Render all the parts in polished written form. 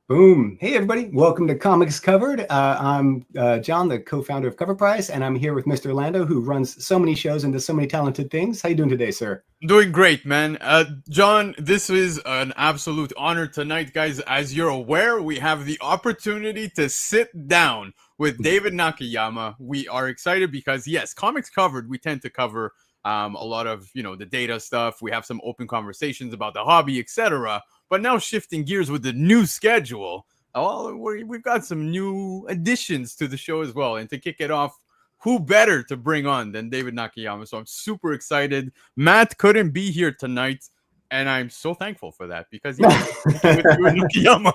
Boom. Hey, everybody. Welcome to Comics Covered. I'm John, the co-founder of Cover Price, and I'm here with Mr. Lando, who runs so many shows and does so many talented things. How you doing today, sir? Doing great, man. John, this is an absolute honor tonight, guys. As you're aware, we have the opportunity to sit down with David Nakayama. We are excited because, yes, Comics Covered, we tend to cover a lot of, the data stuff. We have some open conversations about the hobby, etc. But now shifting gears with the new schedule, we've got some new additions to the show as well. And to kick it off, who better to bring on than David Nakayama? So I'm super excited. Matt couldn't be here tonight, and I'm so thankful for that because with you and Nakayama.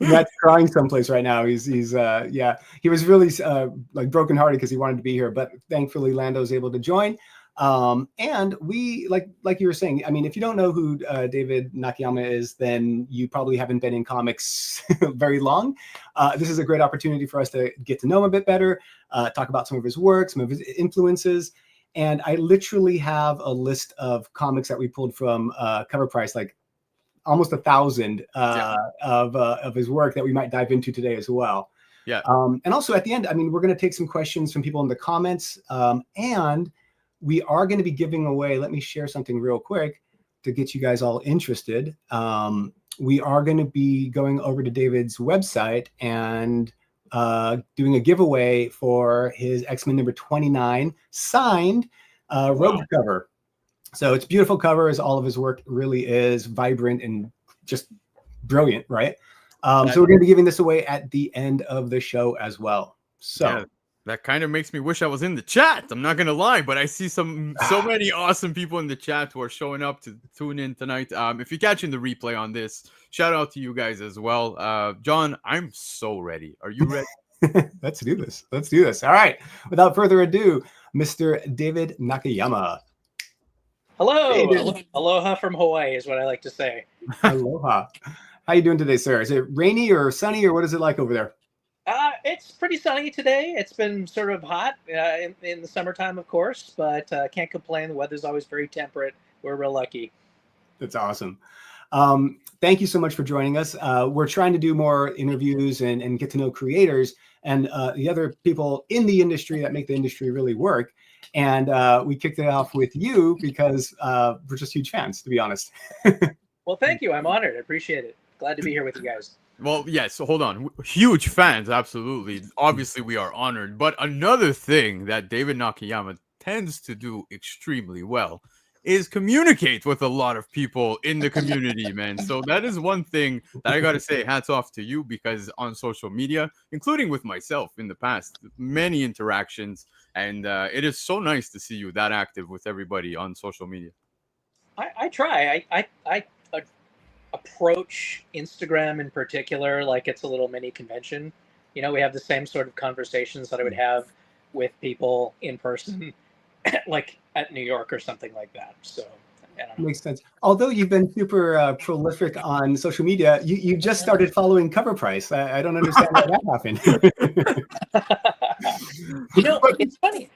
Matt's crying someplace right now. He was really like brokenhearted because he wanted to be here, but thankfully Lando's able to join. And we like you were saying, I mean, if you don't know who David Nakayama is, then you probably haven't been in comics very long. This is a great opportunity for us to get to know him a bit better, talk about some of his work, some of his influences. And I literally have a list of comics that we pulled from Cover Price, like almost 1,000 of his work that we might dive into today as well. Yeah. And also at the end, I mean, we're going to take some questions from people in the comments, and we are going to be giving away, let me share something real quick to get you guys all interested. We are going to be going over to David's website and doing a giveaway for his X-Men number 29 signed Revved cover. So it's a beautiful cover, as all of his work really is, vibrant and just brilliant, right? So we're going to be giving this away at the end of the show as well. So. Yeah. That kind of makes me wish I was in the chat. I'm not going to lie, but I see so many awesome people in the chat who are showing up to tune in tonight. If you're catching the replay on this, shout out to you guys as well. John, I'm so ready. Are you ready? Let's do this. Let's do this. All right. Without further ado, Mr. David Nakayama. Hello. David. Aloha from Hawaii is what I like to say. Aloha. How you doing today, sir? Is it rainy or sunny, or what is it like over there? It's pretty sunny today. It's been sort of hot in the summertime, of course, but can't complain. The weather's always very temperate. We're real lucky. That's awesome. Thank you so much for joining us. We're trying to do more interviews and get to know creators and the other people in the industry that make the industry really work. And we kicked it off with you because we're just huge fans, to be honest. Well, thank you. I'm honored. I appreciate it. Glad to be here with you guys. Well, yes, so hold on. Huge fans, absolutely. Obviously, we are honored. But another thing that David Nakayama tends to do extremely well is communicate with a lot of people in the community, man. So that is one thing that I got to say, hats off to you, because on social media, including with myself in the past, many interactions. And it is so nice to see you that active with everybody on social media. I try. I approach Instagram in particular like it's a little mini convention. We have the same sort of conversations that I would have with people in person, like at New York or something like that. So I don't know. Makes sense. Although you've been super prolific on social media, you just started following Cover Price. I don't understand how that happened. It's funny.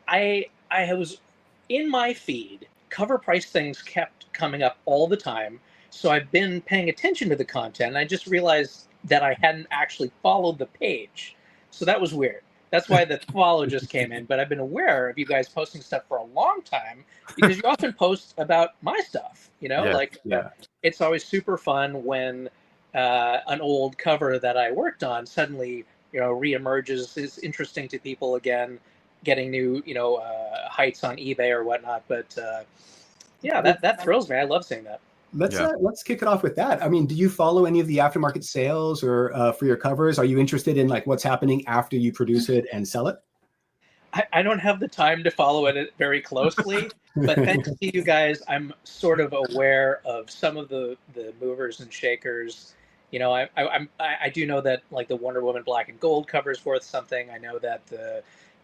I was in my feed. Cover Price things kept coming up all the time. So I've been paying attention to the content, and I just realized that I hadn't actually followed the page. So that was weird. That's why the follow just came in. But I've been aware of you guys posting stuff for a long time because you often post about my stuff, It's always super fun when an old cover that I worked on suddenly, reemerges, is interesting to people again, getting new, heights on eBay or whatnot. But that thrills me. I love seeing that. Let's kick it off with that. I mean, do you follow any of the aftermarket sales or for your covers? Are you interested in like what's happening after you produce it and sell it? I don't have the time to follow it very closely, but thanks to you guys, I'm sort of aware of some of the movers and shakers. I do know that like the Wonder Woman Black and Gold cover is worth something. I know that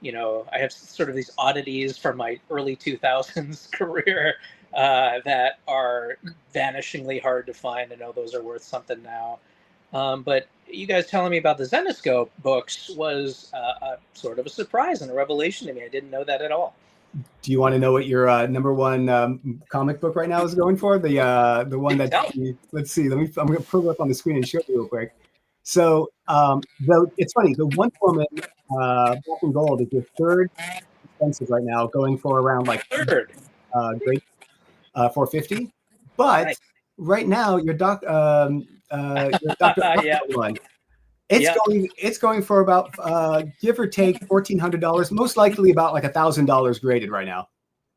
I have sort of these oddities from my early 2000s career that are vanishingly hard to find. I know those are worth something now. But you guys telling me about the Zenescope books was a sort of a surprise and a revelation to me. I didn't know that at all. Do you want to know what your number one comic book right now is going for? The one that let's see. I'm going to pull it up on the screen and show you real quick. So though it's funny, the Wonder Woman black and gold is the third expensive right now, going for around like Third. great 450. But Nice. right now your Dr. Yeah. one, it's going for about give or take $1,400, most likely about like $1,000 graded right now.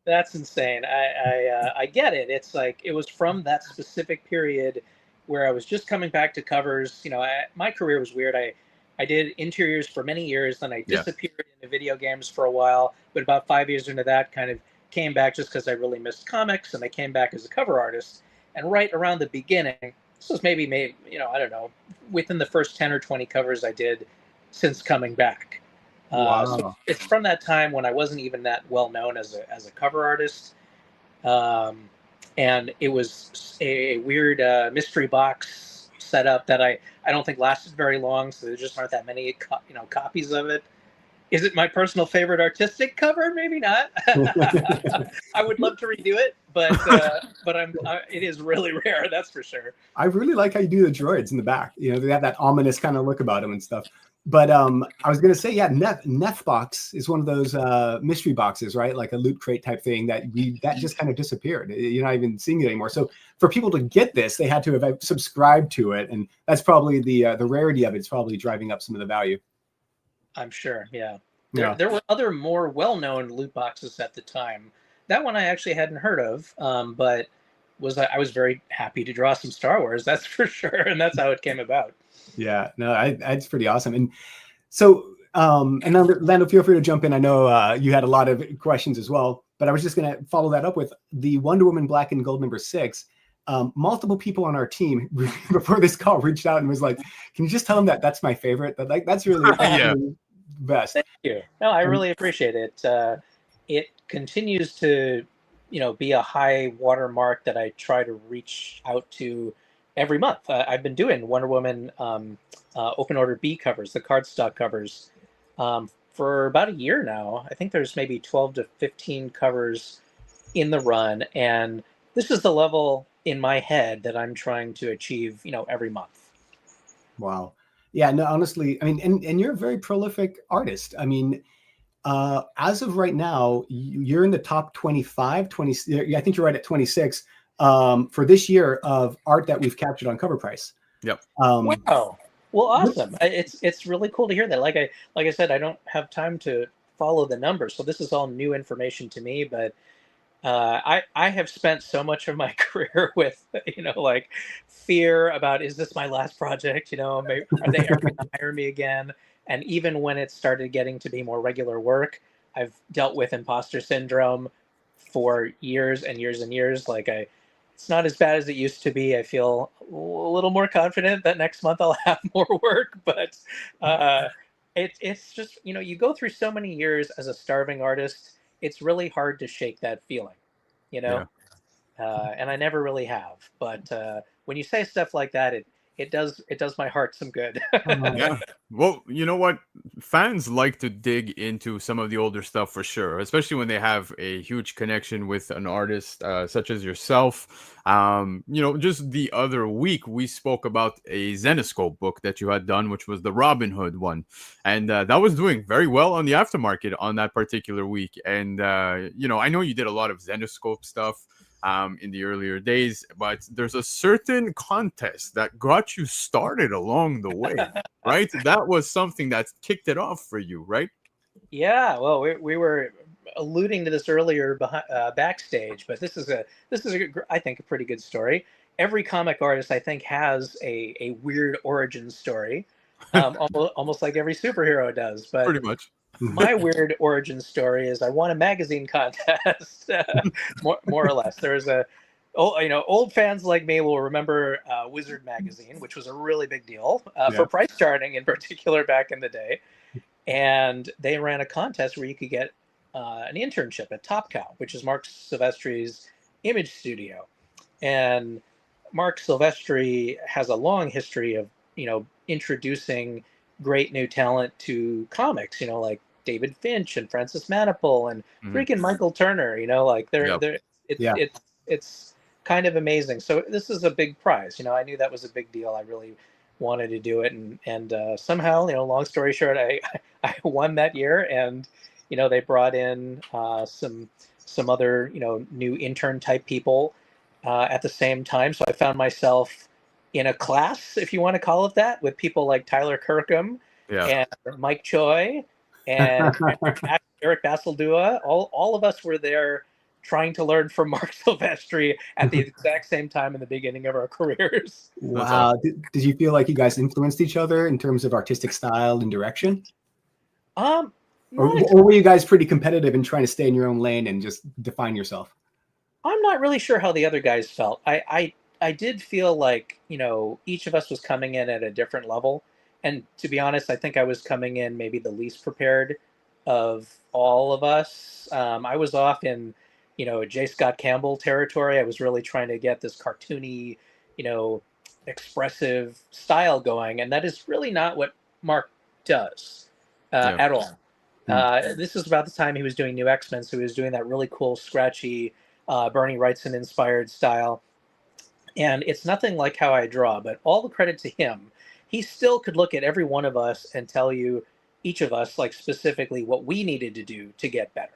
That's insane. I get it. It's like it was from that specific period where I was just coming back to covers. You know, my career was weird. I did interiors for many years, then I disappeared into video games for a while. But about 5 years into that, kind of came back just because I really missed comics, and I came back as a cover artist. And right around the beginning, this was maybe I don't know, within the first 10 or 20 covers I did since coming back. Wow. So it's from that time when I wasn't even that well known as a cover artist, and it was a weird mystery box setup that I don't think lasted very long. So there just aren't that many copies of it. Is it my personal favorite artistic cover? Maybe not. I would love to redo it, but it is really rare. That's for sure. I really like how you do the droids in the back. You know, they have that ominous kind of look about them and stuff. But I was going to say, yeah, Neff Box is one of those mystery boxes, right? Like a loot crate type thing that just kind of disappeared. You're not even seeing it anymore. So for people to get this, they had to have subscribed to it, and that's probably the rarity of it. It's probably driving up some of the value. I'm sure, yeah. There were other more well-known loot boxes at the time. That one I actually hadn't heard of, but I was very happy to draw some Star Wars, that's for sure, and that's how it came about. Yeah, no, it's pretty awesome. And so, and now, Lando, feel free to jump in. I know you had a lot of questions as well, but I was just going to follow that up with the Wonder Woman Black and Gold #6. Multiple people on our team before this call reached out and was like, "Can you just tell them that that's my favorite? That's really best." Thank you. No, I really appreciate it. It continues to, be a high watermark that I try to reach out to every month. I've been doing Wonder Woman open order B covers, the cardstock covers, for about a year now. I think there's maybe 12 to 15 covers in the run, and this is the level in my head that I'm trying to achieve, every month. Wow. Yeah, no, honestly, I mean, and you're a very prolific artist. I mean, as of right now, you're in the top 25, 20, I think you're right at 26 for this year of art that we've captured on Cover Price. Yep. Wow. Well, awesome. It's really cool to hear that. Like I said, I don't have time to follow the numbers, so this is all new information to me. But I have spent so much of my career with like fear about, is this my last project? Are they ever going to hire me again? And even when it started getting to be more regular work, I've dealt with imposter syndrome for years and years and years. It's not as bad as it used to be. I feel a little more confident that next month I'll have more work, but it's just, you go through so many years as a starving artist, it's really hard to shake that feeling, Yeah. and I never really have. But when you say stuff like that, it does my heart some good. Yeah. Well, you know what? Fans like to dig into some of the older stuff for sure, especially when they have a huge connection with an artist such as yourself. Just the other week we spoke about a Zenescope book that you had done, which was the Robin Hood one, and that was doing very well on the aftermarket on that particular week. And I know you did a lot of Zenescope stuff in the earlier days, but there's a certain contest that got you started along the way, right? That was something that kicked it off for you, right? Yeah, well, we were alluding to this earlier backstage, but this is I think a pretty good story. Every comic artist, I think, has a weird origin story, almost like every superhero does. But pretty much. My weird origin story is I won a magazine contest, more or less. There's old fans like me will remember Wizard magazine, which was a really big deal for price charting in particular back in the day. And they ran a contest where you could get an internship at Top Cow, which is Mark Silvestri's image studio. And Mark Silvestri has a long history of, introducing great new talent to comics, like David Finch and Francis Manapul and freaking Michael Turner, it's kind of amazing. So this is a big prize. I knew that was a big deal. I really wanted to do it, and somehow, long story short, I won that year, and they brought in some other new intern type people at the same time. So I found myself in a class, if you want to call it that, with people like Tyler Kirkham and Mike Choi and Eric Basildua. All of us were there trying to learn from Mark Silvestri at the exact same time in the beginning of our careers. Wow. Did you feel like you guys influenced each other in terms of artistic style and direction? Or were you guys pretty competitive and trying to stay in your own lane and just define yourself? I'm not really sure how the other guys felt. I did feel like, each of us was coming in at a different level. And to be honest, I think I was coming in maybe the least prepared of all of us. I was off in, J. Scott Campbell territory. I was really trying to get this cartoony, expressive style going. And that is really not what Mark does at all. This is about the time he was doing New X-Men, so he was doing that really cool, scratchy, Bernie Wrightson-inspired style. And it's nothing like how I draw, but all the credit to him. He still could look at every one of us and tell you, each of us, like specifically what we needed to do to get better.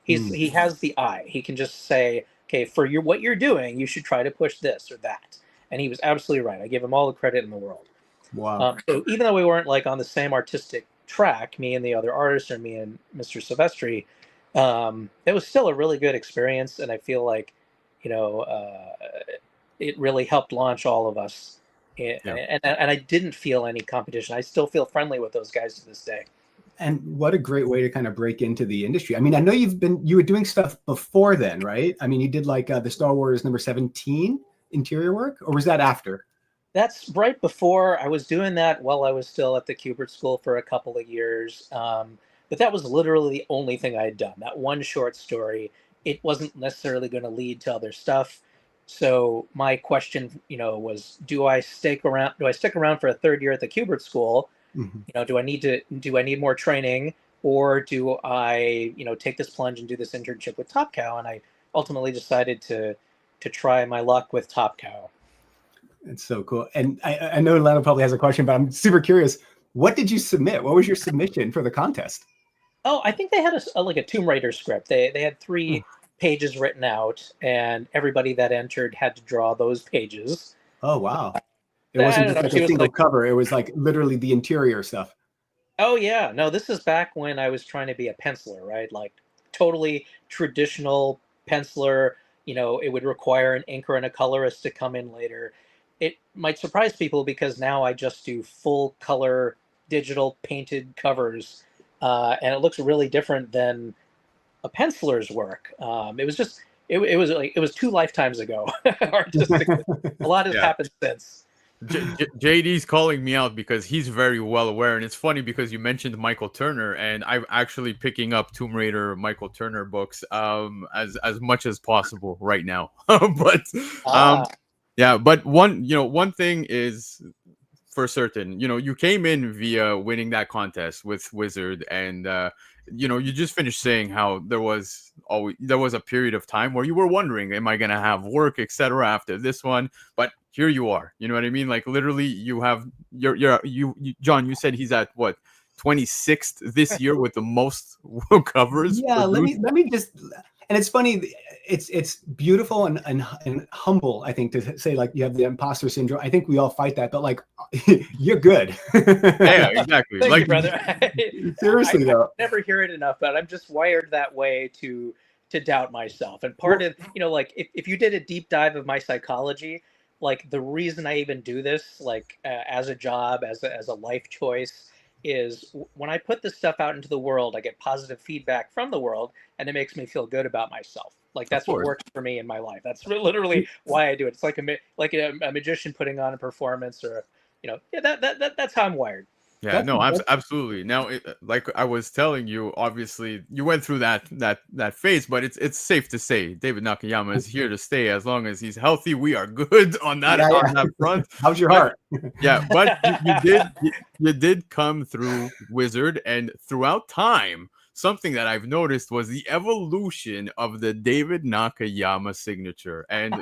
He has the eye. He can just say, okay, for what you're doing, you should try to push this or that. And he was absolutely right. I give him all the credit in the world. Wow. So even though we weren't like on the same artistic track, me and the other artists, or me and Mr. Silvestri, it was still a really good experience. And I feel like, it really helped launch all of us. And I didn't feel any competition. I still feel friendly with those guys to this day. And what a great way to kind of break into the industry. I mean, I know you were doing stuff before then, right? I mean, you did like the Star Wars number 17 interior work, or was that after? That's right before. I was doing that while I was still at the Covr'd school for a couple of years. But that was literally the only thing I had done. That one short story. It wasn't necessarily going to lead to other stuff. So my question, was, do I stick around for a third year at the Covr'd school? Mm-hmm. Do I need more training, or do I, take this plunge and do this internship with Top Cow? And I ultimately decided to try my luck with Top Cow. It's so cool. And I know Lana probably has a question, but I'm super curious. What did you submit? What was your submission for the contest? Oh, I think they had a Tomb Raider script. They had 3 pages written out, and everybody that entered had to draw those pages. Oh, wow. It wasn't just like a single cover. It was like literally the interior stuff. Oh, yeah. No, this is back when I was trying to be a penciler, right? Like totally traditional penciler. It would require an inker and a colorist to come in later. It might surprise people because now I just do full color digital painted covers. And it looks really different than a penciler's work. It was just, it was 2 lifetimes ago. Artistically. A lot has happened since. JD's calling me out because he's very well aware, and it's funny because you mentioned Michael Turner, and I'm actually picking up Tomb Raider Michael Turner books as much as possible right now. But one thing is for certain, you came in via winning that contest with Wizard, and you just finished saying how there was a period of time where you were wondering, am I going to have work, etc. after this one? But here you are. You know what I mean? Like literally, you have John. You said he's at what 26th this year with the most covers. Yeah, let me just. And it's funny. It's beautiful and humble. I think to say like you have the imposter syndrome. I think we all fight that, but like you're good. Yeah, exactly. Thank like you, brother. Seriously though, I never hear it enough, but I'm just wired that way to doubt myself. And part of like if you did a deep dive of my psychology, like the reason I even do this, like as a job, as a life choice, is when I put this stuff out into the world, I get positive feedback from the world, and it makes me feel good about myself. Like that's what works for me in my life. That's literally why I do it. It's like a magician putting on a performance, or that's how I'm wired. Yeah, no, absolutely. Now, like I was telling you, obviously you went through that phase, but it's safe to say David Nakayama is here to stay as long as he's healthy. We are good on that on that front. How's your heart? Yeah, but you did come through Wizard, and throughout time, something that I've noticed was the evolution of the David Nakayama signature. And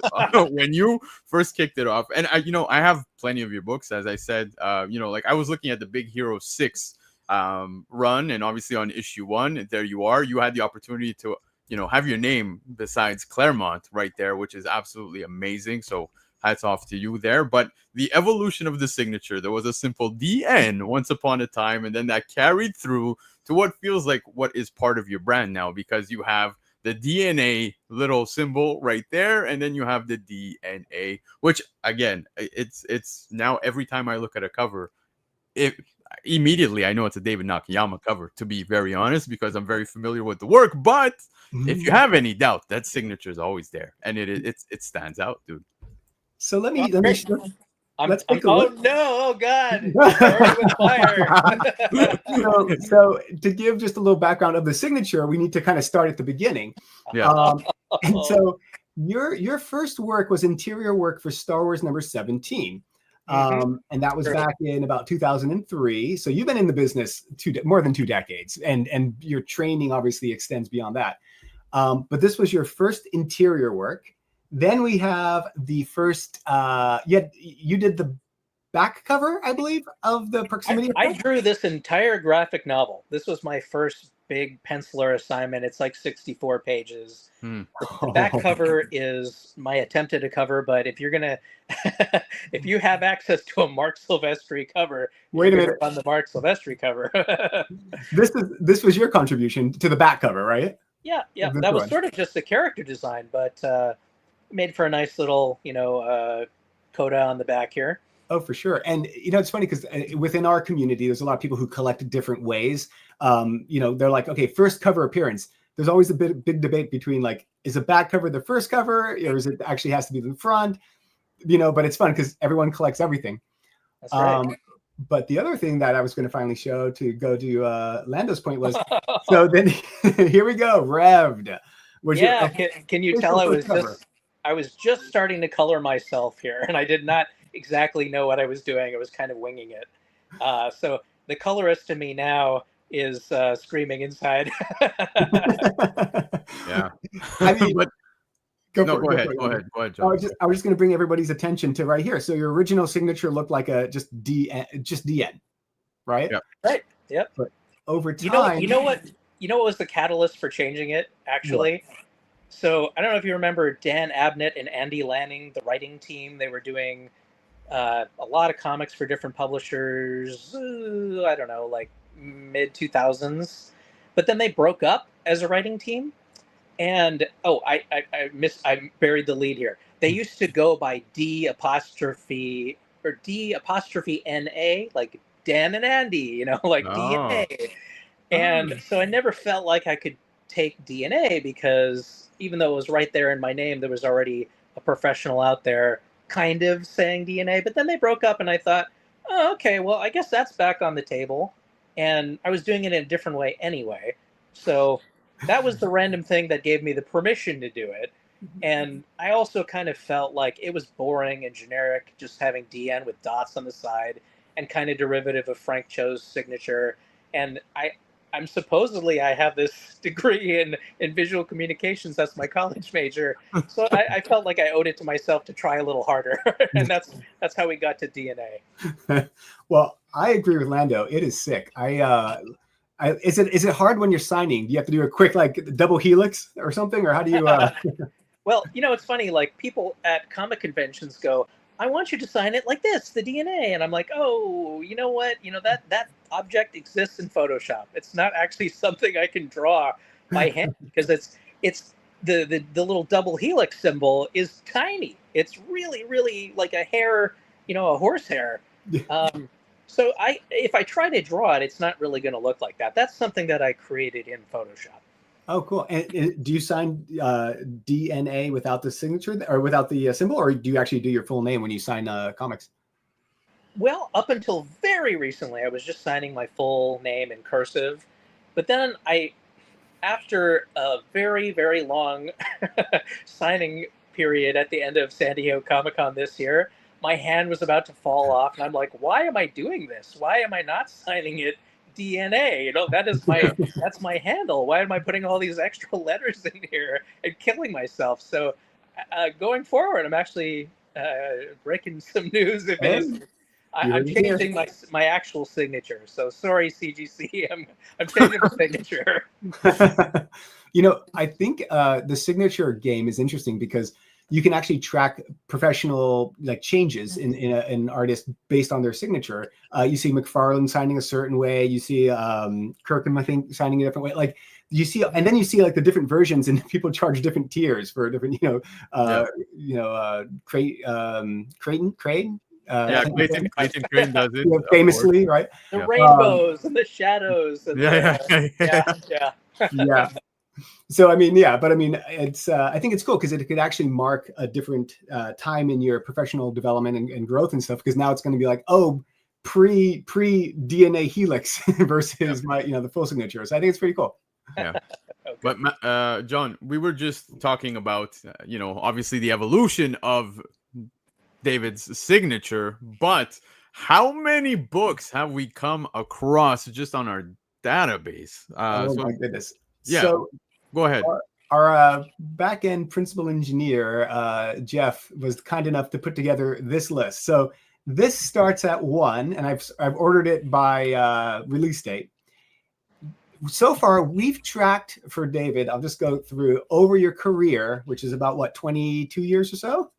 when you first kicked it off, and I have plenty of your books, as I said, like I was looking at the Big Hero 6 run, and obviously on issue 1, there you are. You had the opportunity to, have your name besides Claremont right there, which is absolutely amazing. So hats off to you there. But the evolution of the signature, there was a simple DN once upon a time, and then that carried through to what feels like what is part of your brand now, because you have the D.NA little symbol right there, and then you have the D.NA, which again, it's now every time I look at a cover, immediately I know it's a David Nakayama cover, to be very honest, because I'm very familiar with the work. But if you have any doubt, that signature is always there, and it stands out, dude. So let's take a oh look. no! Oh god! Already with fire. so to give just a little background of the signature, we need to kind of start at the beginning. Yeah. And so your first work was interior work for Star Wars number 17. And that was back in about 2003. So you've been in the business more than 2 decades, and your training obviously extends beyond that. But this was your first interior work. Then we have the first, you did the back cover, I believe, of the Proximity Effect. I drew this entire graphic novel. This was my first big penciler assignment. It's like 64 pages. The back cover is my attempt at a cover, but if you're gonna, if you have access to a Mark Silvestri cover, wait a minute, on the Mark Silvestri cover. this was your contribution to the back cover, right? Yeah, that was sort of just a character design, but made for a nice little, coda on the back here. Oh, for sure. And, it's funny because within our community, there's a lot of people who collect different ways. They're like, okay, first cover appearance. There's always a big debate between like, is a back cover the first cover, or is it actually has to be the front? But it's fun because everyone collects everything. That's right. But the other thing that I was going to finally show to go to Lando's point was, so then here we go, Revved. Can you tell I was just starting to color myself here, and I did not exactly know what I was doing. I was kind of winging it. So the colorist in me now is screaming inside. Yeah. I mean, go ahead, John. I was just going to bring everybody's attention to right here. So your original signature looked like just DN, right? Yeah. Right. Yep. But over time, you know what was the catalyst for changing it? Actually. What? So I don't know if you remember Dan Abnett and Andy Lanning, the writing team. They were doing a lot of comics for different publishers. I don't know, like mid 2000s. But then they broke up as a writing team. And I buried the lead here. They used to go by D'' or D''NA, like Dan and Andy, like D&A. And so I never felt like I could take D&A because even though it was right there in my name, there was already a professional out there kind of saying D&A. But then they broke up, and I thought, oh, okay, well, I guess that's back on the table. And I was doing it in a different way anyway. So that was the random thing that gave me the permission to do it. And I also kind of felt like it was boring and generic, just having DN with dots on the side and kind of derivative of Frank Cho's signature. And I have this degree in visual communications. That's my college major. So I felt like I owed it to myself to try a little harder. And that's how we got to D&A. Well, I agree with Lando. It is sick. Is it hard when you're signing? Do you have to do a quick double helix or something, or how do you? Well, it's funny. Like people at comic conventions go, "I want you to sign it like this, the D&A," and I'm like, "Oh, you know what? That object exists in Photoshop. It's not actually something I can draw by hand because it's the little double helix symbol is tiny. It's really, really like a hair, a horse hair." So if I try to draw it, it's not really going to look like that. That's something that I created in Photoshop. Oh, cool. And do you sign D&A without the signature or without the symbol, or do you actually do your full name when you sign comics? Well, up until very recently, I was just signing my full name in cursive. But then after a very, very long signing period at the end of San Diego Comic-Con this year, my hand was about to fall off. And I'm like, why am I doing this? Why am I not signing it D.NA. You know, that's my handle. Why am I putting all these extra letters in here and killing myself? So going forward, I'm actually breaking some news. If it is, I'm changing my actual signature. So sorry, CGC. I'm changing the signature. You know, I think the signature game is interesting because you can actually track professional like changes in an artist based on their signature. You see McFarlane signing a certain way. You see Kirkman, I think, signing a different way. Like you see, and then you see like the different versions, and people charge different tiers for different, Creighton. Clayton Crane does it famously, right? The rainbows and the shadows. And yeah. So I mean, yeah, but I mean, it's I think it's cool because it could actually mark a different time in your professional development and growth and stuff. Because now it's going to be like, oh, pre D.NA Helix versus the full signature. So I think it's pretty cool. Yeah. Okay. But John, we were just talking about obviously the evolution of David's signature, but how many books have we come across just on our database? My goodness. Yeah. So go ahead. Our back-end principal engineer, Jeff, was kind enough to put together this list. So this starts at 1, and I've ordered it by release date. So far, we've tracked for David, I'll just go through, over your career, which is about, 22 years or so?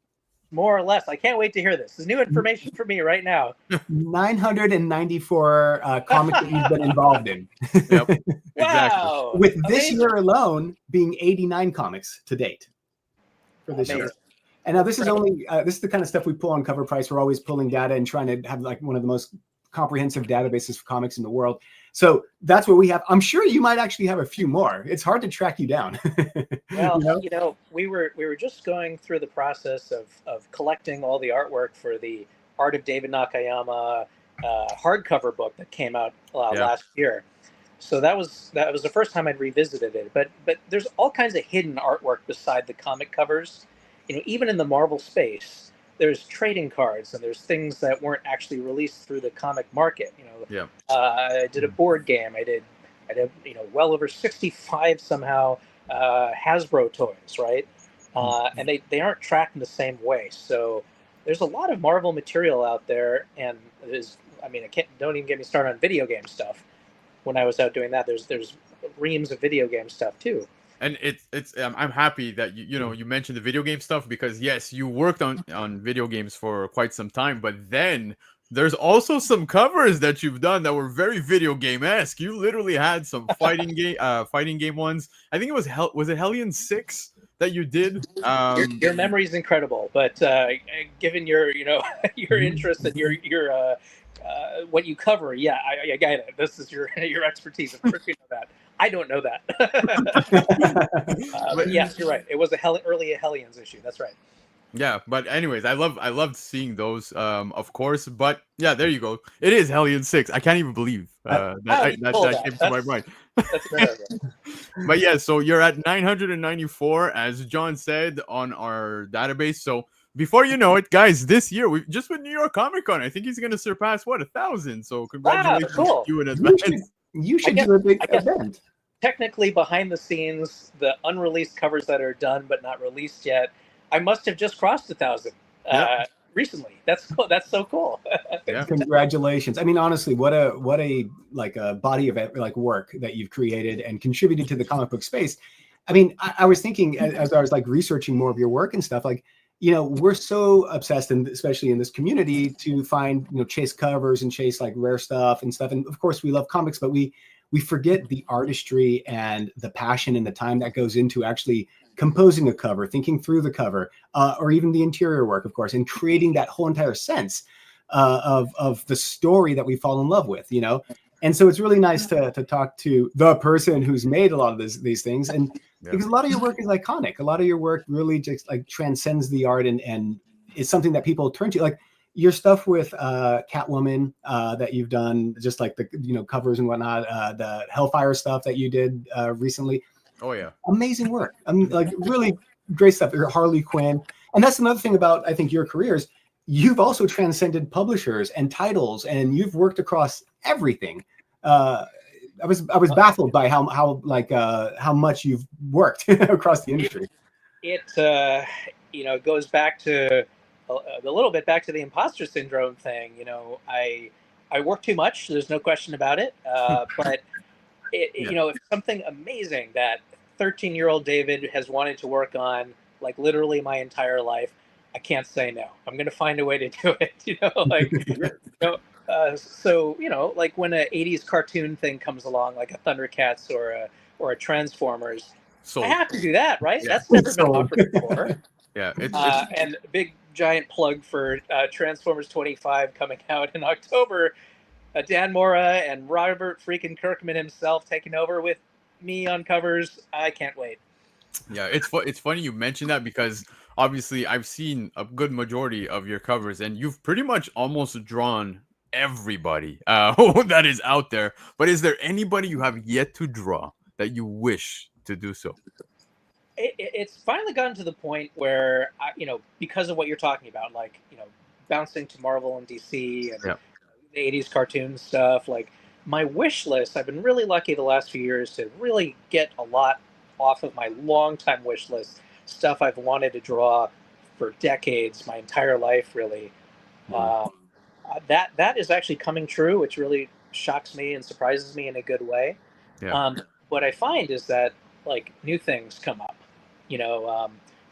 More or less. I can't wait to hear this. This is new information for me right now. 994 comics that you've been involved in. Yep, exactly. Wow. With this year alone being 89 comics to date for this year. And now this is only, this is the kind of stuff we pull on Cover Price. We're always pulling data and trying to have like one of the most comprehensive databases for comics in the world. So that's what we have. I'm sure you might actually have a few more. It's hard to track you down. Well, we were just going through the process of collecting all the artwork for the Art of David Nakayama hardcover book that came out last year. So that was the first time I'd revisited it. But there's all kinds of hidden artwork beside the comic covers. Even in the Marvel space, there's trading cards and there's things that weren't actually released through the comic market. I did a board game. I did well over 65 somehow Hasbro toys, right? And they aren't tracked in the same way. So there's a lot of Marvel material out there, and don't even get me started on video game stuff. When I was out doing that, there's reams of video game stuff too. And it's I'm happy that you mentioned the video game stuff, because yes, you worked on video games for quite some time, but then there's also some covers that you've done that were very video game-esque. You literally had some fighting game ones. I think it was it Hellion 6 that you did? Your memory is incredible, but given your your interest and your what you cover, I get it. This is your expertise. Of course, you know that. I don't know that. But yes, you're right. It was early Hellions issue. That's right. Yeah, but anyways, I loved seeing those, of course. But yeah, there you go. It is Hellion 6. I can't even believe that came to my mind. That's fair. But yeah, so you're at 994, as John said, on our database. So before you know it, guys, this year we just with New York Comic Con, I think he's gonna surpass 1,000. So congratulations to you in advance. You should do a big event. Technically, behind the scenes, the unreleased covers that are done but not released yet, I must have just crossed 1,000 recently. That's cool. That's so cool. Yeah. Congratulations. I mean, honestly, what a body of work that you've created and contributed to the comic book space. I mean, I was thinking as I was researching more of your work and stuff, we're so obsessed, and especially in this community, to find chase covers and chase rare stuff and stuff. And of course, we love comics, but we forget the artistry and the passion and the time that goes into actually composing a cover, thinking through the cover, or even the interior work, of course, and creating that whole entire sense of the story that we fall in love with. And so it's really nice to talk to the person who's made a lot of these things. And because a lot of your work is iconic, a lot of your work really just transcends the art and is something that people turn to. Like your stuff with Catwoman that you've done, just the covers and whatnot, the Hellfire stuff that you did recently. Oh yeah, amazing work. Really great stuff. Harley Quinn, and that's another thing about I think your careers. You've also transcended publishers and titles, and you've worked across everything. I was baffled by how much you've worked across the industry. It goes back to a little bit back to the imposter syndrome thing. I work too much. There's no question about it. But it's something amazing that 13-year-old David has wanted to work on like literally my entire life. I can't say no. I'm going to find a way to do it. So like when a '80s cartoon thing comes along, like a Thundercats or a Transformers, I have to do that, right? Yeah. That's never been offered before. Yeah, and big giant plug for Transformers 25 coming out in October. Dan Mora and Robert freaking Kirkman himself taking over with me on covers. I can't wait. Yeah, it's funny you mentioned that because obviously I've seen a good majority of your covers and you've pretty much almost drawn everybody that is out there. But is there anybody you have yet to draw that you wish to do so? It's finally gotten to the point where, because of what you're talking about, like, bouncing to Marvel and DC and the 80s cartoon stuff, like my wish list, I've been really lucky the last few years to really get a lot off of my long-time wish list, stuff I've wanted to draw for decades, my entire life, really. That is actually coming true, which really shocks me and surprises me in a good way. What I find is that, like, new things come up.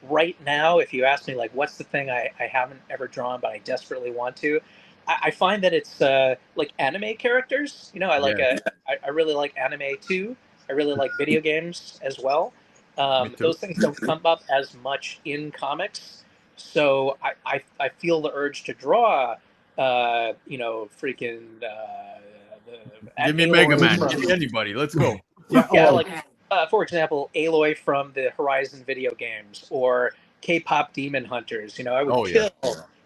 Right now, if you ask me, like, what's the thing I haven't ever drawn but I desperately want to, I find that it's like anime characters. I really like anime too. I really like video games as well. Those things don't come up as much in comics, so I feel the urge to draw. Freaking. Give me Mega Man. Give me anybody. Let's go. For example, Aloy from the Horizon video games or K-pop Demon Hunters. I would kill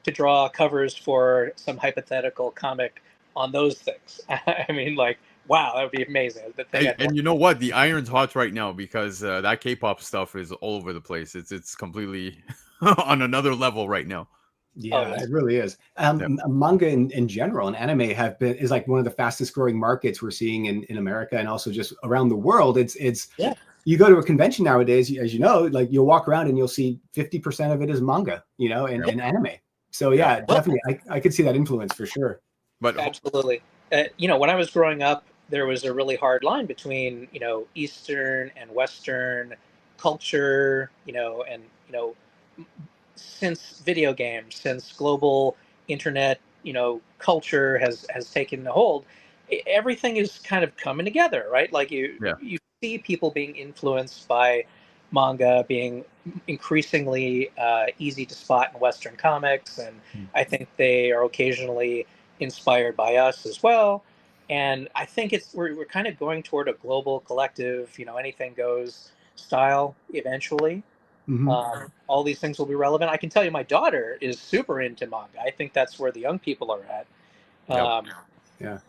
to draw covers for some hypothetical comic on those things. I mean, like, wow, that would be amazing. And you know what? The iron's hot right now because that K-pop stuff is all over the place. It's completely on another level right now. Yeah, it really is. Manga in general and anime is like one of the fastest growing markets we're seeing in America and also just around the world. It's you go to a convention nowadays, as you know, like you'll walk around and you'll see 50% of it is manga, and anime. So definitely, I could see that influence for sure. But absolutely, when I was growing up, there was a really hard line between Eastern and Western culture, and since video games, since global internet, culture has taken a hold, everything is kind of coming together, right? Like you see people being influenced by manga being increasingly easy to spot in Western comics, and I think they are occasionally inspired by us as well. And I think we're kind of going toward a global collective, anything goes style eventually. All these things will be relevant. I can tell you my daughter is super into manga. I think that's where the young people are at.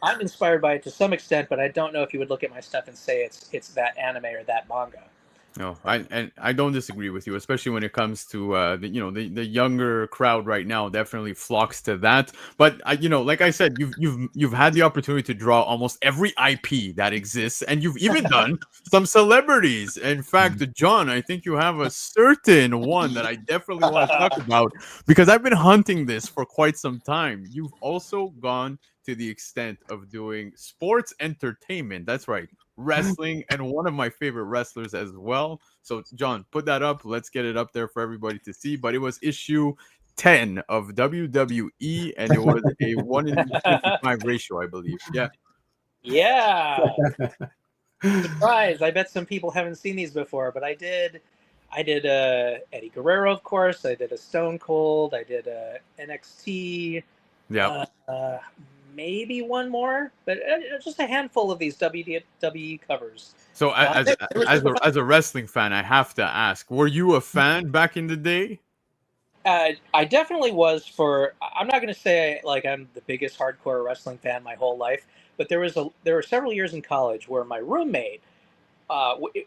I'm inspired by it to some extent, but I don't know if you would look at my stuff and say it's that anime or that manga. No, I don't disagree with you, especially when it comes to the younger crowd right now definitely flocks to that. But like I said, you've had the opportunity to draw almost every IP that exists, and you've even done some celebrities. In fact, John, I think you have a certain one that I definitely want to talk about because I've been hunting this for quite some time. You've also gone to the extent of doing sports entertainment. That's right. Wrestling, and one of my favorite wrestlers as well. So, John, put that up. Let's get it up there for everybody to see. But it was issue 10 of WWE, and it was a 1:55 ratio, I believe. Yeah. Surprise! I bet some people haven't seen these before, but I did. Eddie Guerrero, of course. I did a Stone Cold. I did a NXT. Maybe one more, but just a handful of these WWE covers. So, as a wrestling fan, I have to ask: were you a fan back in the day? I definitely was. I'm not going to say like I'm the biggest hardcore wrestling fan my whole life, but there were several years in college where my roommate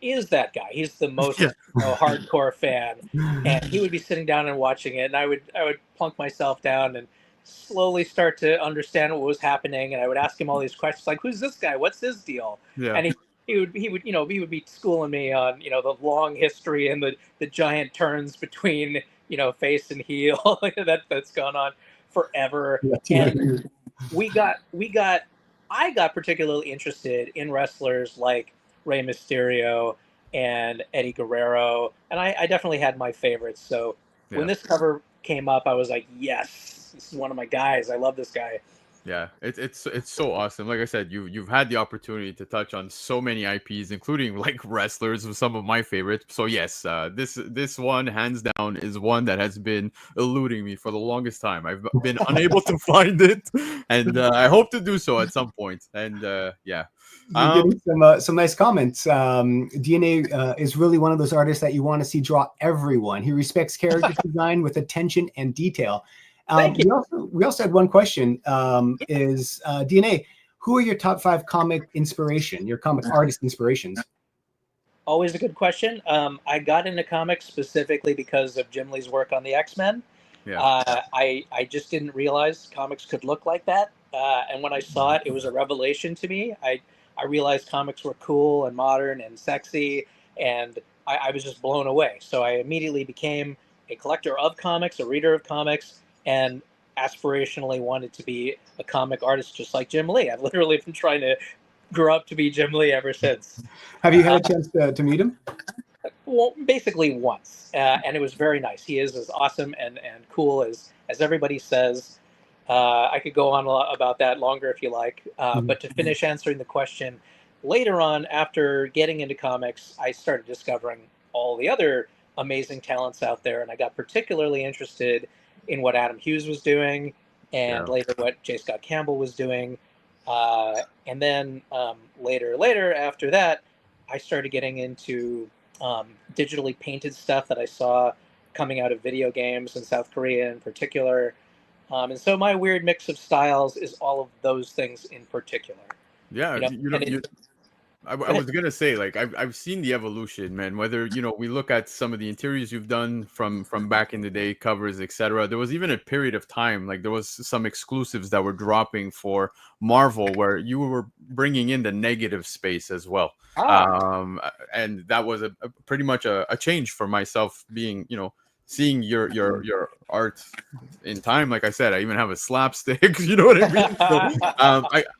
is that guy. He's the most hardcore fan, and he would be sitting down and watching it, and I would plunk myself down and slowly start to understand what was happening, and I would ask him all these questions like, "Who's this guy? What's his deal?" Yeah. And he would be schooling me on the long history and the giant turns between face and heel that's gone on forever. And we got I got particularly interested in wrestlers like Rey Mysterio and Eddie Guerrero, and I definitely had my favorites. So when this cover came up, I was like, yes, this is one of my guys. I love this guy. Yeah, it's so awesome. Like I said, you've had the opportunity to touch on so many IPs, including like wrestlers with some of my favorites. So yes, this one hands down is one that has been eluding me for the longest time. I've been unable to find it, and I hope to do so at some point. And yeah, You're getting some nice comments. D.NA is really one of those artists that you want to see draw everyone. He respects character design with attention and detail. We also had one question. Is D.NA, who are your top 5 comic inspiration, your comic artist inspirations? Always a good question. I got into comics specifically because of Jim Lee's work on the X-Men. Yeah. I just didn't realize comics could look like that. And when I saw it, it was a revelation to me. I realized comics were cool and modern and sexy, and I was just blown away. So I immediately became a collector of comics, a reader of comics, and aspirationally wanted to be a comic artist just like Jim Lee. I've literally been trying to grow up to be Jim Lee ever since. Have you had a chance to meet him? Well, basically once, and it was very nice. He is as awesome and cool as everybody says. I could go on about that longer if you like, but to finish answering the question, later on, after getting into comics, I started discovering all the other amazing talents out there, and I got particularly interested in what Adam Hughes was doing, and later what J. Scott Campbell was doing, and then later after that, I started getting into digitally painted stuff that I saw coming out of video games in South Korea in particular. And so my weird mix of styles is all of those things in particular. Yeah, I was gonna say, like, I've seen the evolution, man. Whether we look at some of the interiors you've done from back in the day, covers, etc. There was even a period of time, like there was some exclusives that were dropping for Marvel, where you were bringing in the negative space as well. And that was a pretty much a change for myself, being seeing your art in time. Like I said, I even have a slapstick. You know what I mean? So,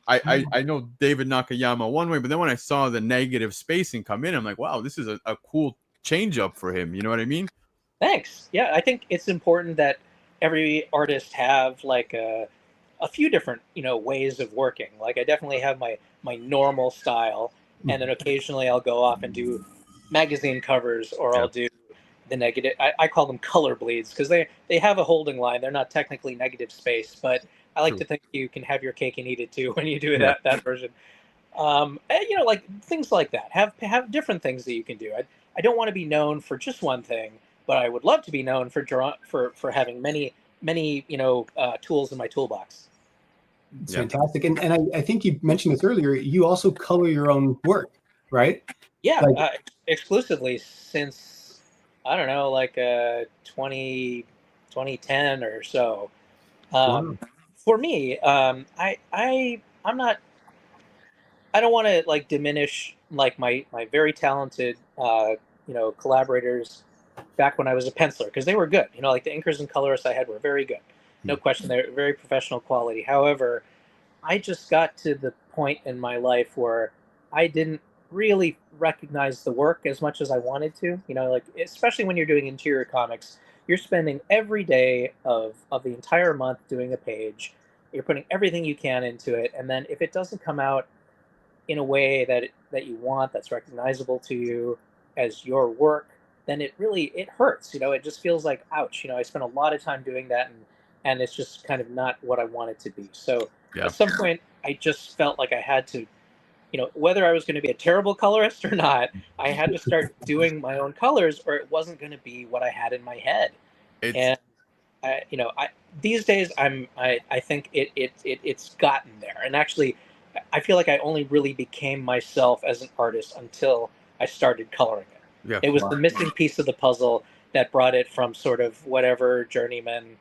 I know David Nakayama one way, but then when I saw the negative spacing come in, I'm like, wow, this is a cool change up for him. You know what I mean? Thanks. Yeah, I think it's important that every artist have like a few different ways of working. Like I definitely have my normal style, and then occasionally I'll go off and do magazine covers, or I'll do the negative. I call them color bleeds because they have a holding line. They're not technically negative space, but I like to think you can have your cake and eat it too when you do that version. And, like things like that. Have different things that you can do. I don't want to be known for just one thing, but I would love to be known for having many tools in my toolbox. It's fantastic. And I think you mentioned this earlier. You also color your own work, right? Yeah, exclusively since I don't know, like 2010 or so. For me, I'm not. I don't want to like diminish like my very talented collaborators back when I was a penciler, because they were good. Like the inkers and colorists I had were very good, no question. They're very professional quality. However, I just got to the point in my life where I didn't really recognize the work as much as I wanted to. Like especially when you're doing interior comics, you're spending every day of the entire month doing a page. You're putting everything you can into it, and then if it doesn't come out in a way that you want, that's recognizable to you as your work, then it hurts. It just feels like ouch. I spent a lot of time doing that, and it's just kind of not what I want it to be. So at some point, I just felt like I had to, whether I was going to be a terrible colorist or not, I had to start doing my own colors, or it wasn't going to be what I had in my head. And these days I think it's gotten there. And actually, I feel like I only really became myself as an artist until I started coloring it. It was the missing piece of the puzzle that brought it from sort of whatever journeyman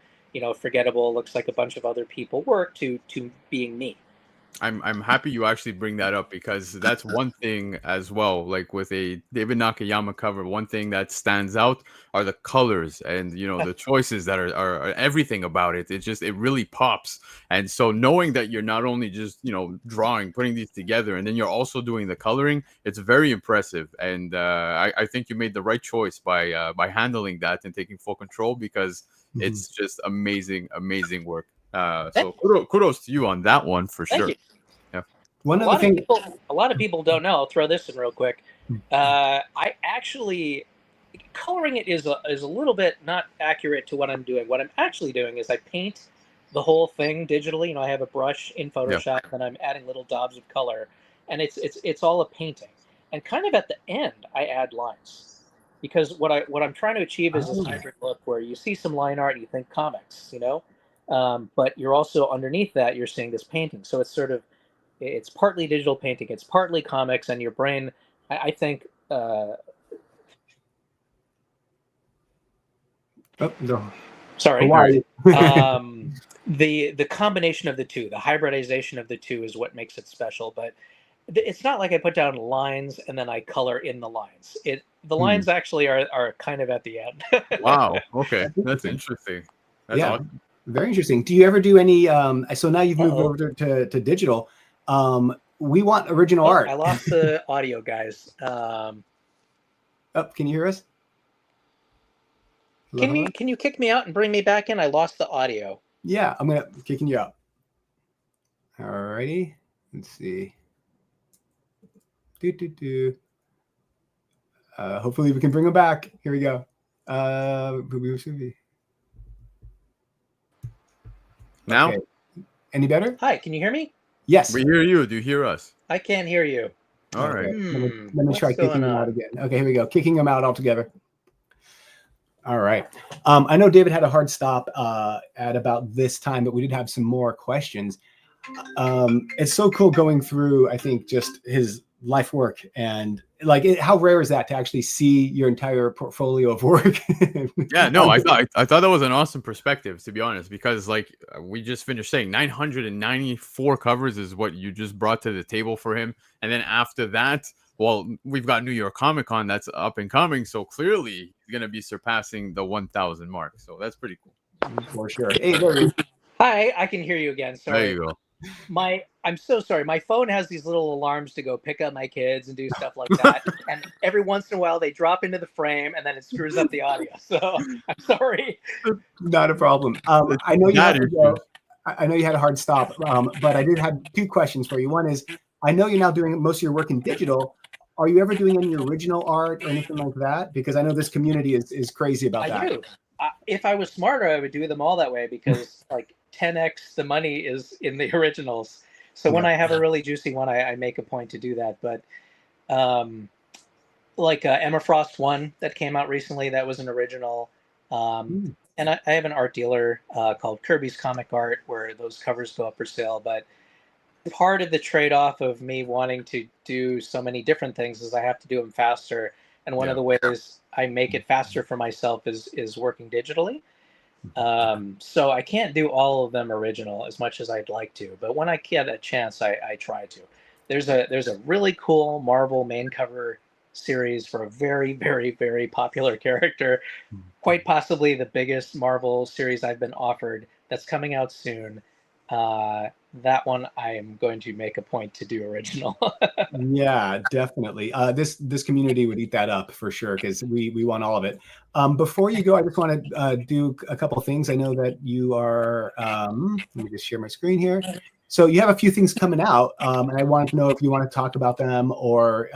forgettable, looks like a bunch of other people work, to being me. I'm happy you actually bring that up, because that's one thing as well. Like with a David Nakayama cover, one thing that stands out are the colors and the choices that are everything about it. It really pops. And so knowing that you're not only just drawing, putting these together, and then you're also doing the coloring, it's very impressive. And I think you made the right choice by handling that and taking full control, because it's just amazing work. So kudos to you on that one for Thank sure. you. Yeah. One other thing, a lot of people don't know. I'll throw this in real quick. I actually, coloring it is a little bit not accurate to what I'm doing. What I'm actually doing is I paint the whole thing digitally. I have a brush in Photoshop, and I'm adding little daubs of color, and it's all a painting. And kind of at the end, I add lines, because what I'm trying to achieve is this hybrid look where you see some line art and you think comics, but you're also underneath that you're seeing this painting. So it's partly digital painting, it's partly comics, and your brain, I think. oh no, Sorry. Hawaii. The combination of the two, the hybridization of the two, is what makes it special. But it's not like I put down lines and then I color in the lines. The lines actually are kind of at the end. Wow. Okay, that's interesting. That's awesome. Very interesting. Do you ever do any? So now you've moved over to digital. We want original art. I lost the audio, guys. Can you hear us? Hello? Can you kick me out and bring me back in? I lost the audio. Yeah, I'm kicking you out. Alrighty. Let's see. Hopefully we can bring him back. Here we go. Now? Okay. Any better? Hi, can you hear me? Yes. We hear you. Do you hear us? I can't hear you. All right. Let me try kicking him out again. Okay, here we go. Kicking him out altogether. All right. I know David had a hard stop at about this time, but we did have some more questions. It's so cool going through, I think, just his life work, and how rare is that to actually see your entire portfolio of work? Yeah, no, I thought that was an awesome perspective, to be honest, because we just finished saying 994 covers is what you just brought to the table for him. And then after that, well, we've got New York Comic Con that's up and coming. So clearly he's going to be surpassing the 1,000 mark. So that's pretty cool. For sure. Hey, there. Hi, I can hear you again. Sorry. There you go. I'm so sorry. My phone has these little alarms to go pick up my kids and do stuff like that. And every once in a while they drop into the frame and then it screws up the audio. So I'm sorry. Not a problem. I know you had to go. I know you had a hard stop, but I did have two questions for you. One is, I know you're now doing most of your work in digital. Are you ever doing any original art or anything like that? Because I know this community is crazy about that. I do. If I was smarter, I would do them all that way, because 10x the money is in the originals. So when I have a really juicy one, I make a point to do that. But Emma Frost 1 that came out recently, that was an original. And I have an art dealer called Kirby's Comic Art, where those covers go up for sale. But part of the trade-off of me wanting to do so many different things is I have to do them faster. And one of the ways I make it faster for myself is working digitally. So I can't do all of them original as much as I'd like to, but when I get a chance, I try to. There's a really cool Marvel main cover series for a very, very, very popular character, quite possibly the biggest Marvel series I've been offered, that's coming out soon. That one I am going to make a point to do original. Yeah, definitely. This community would eat that up for sure, because we want all of it. Before you go, I just want to do a couple of things. I know that you are. Let me just share my screen here. So you have a few things coming out, and I wanted to know if you want to talk about them or.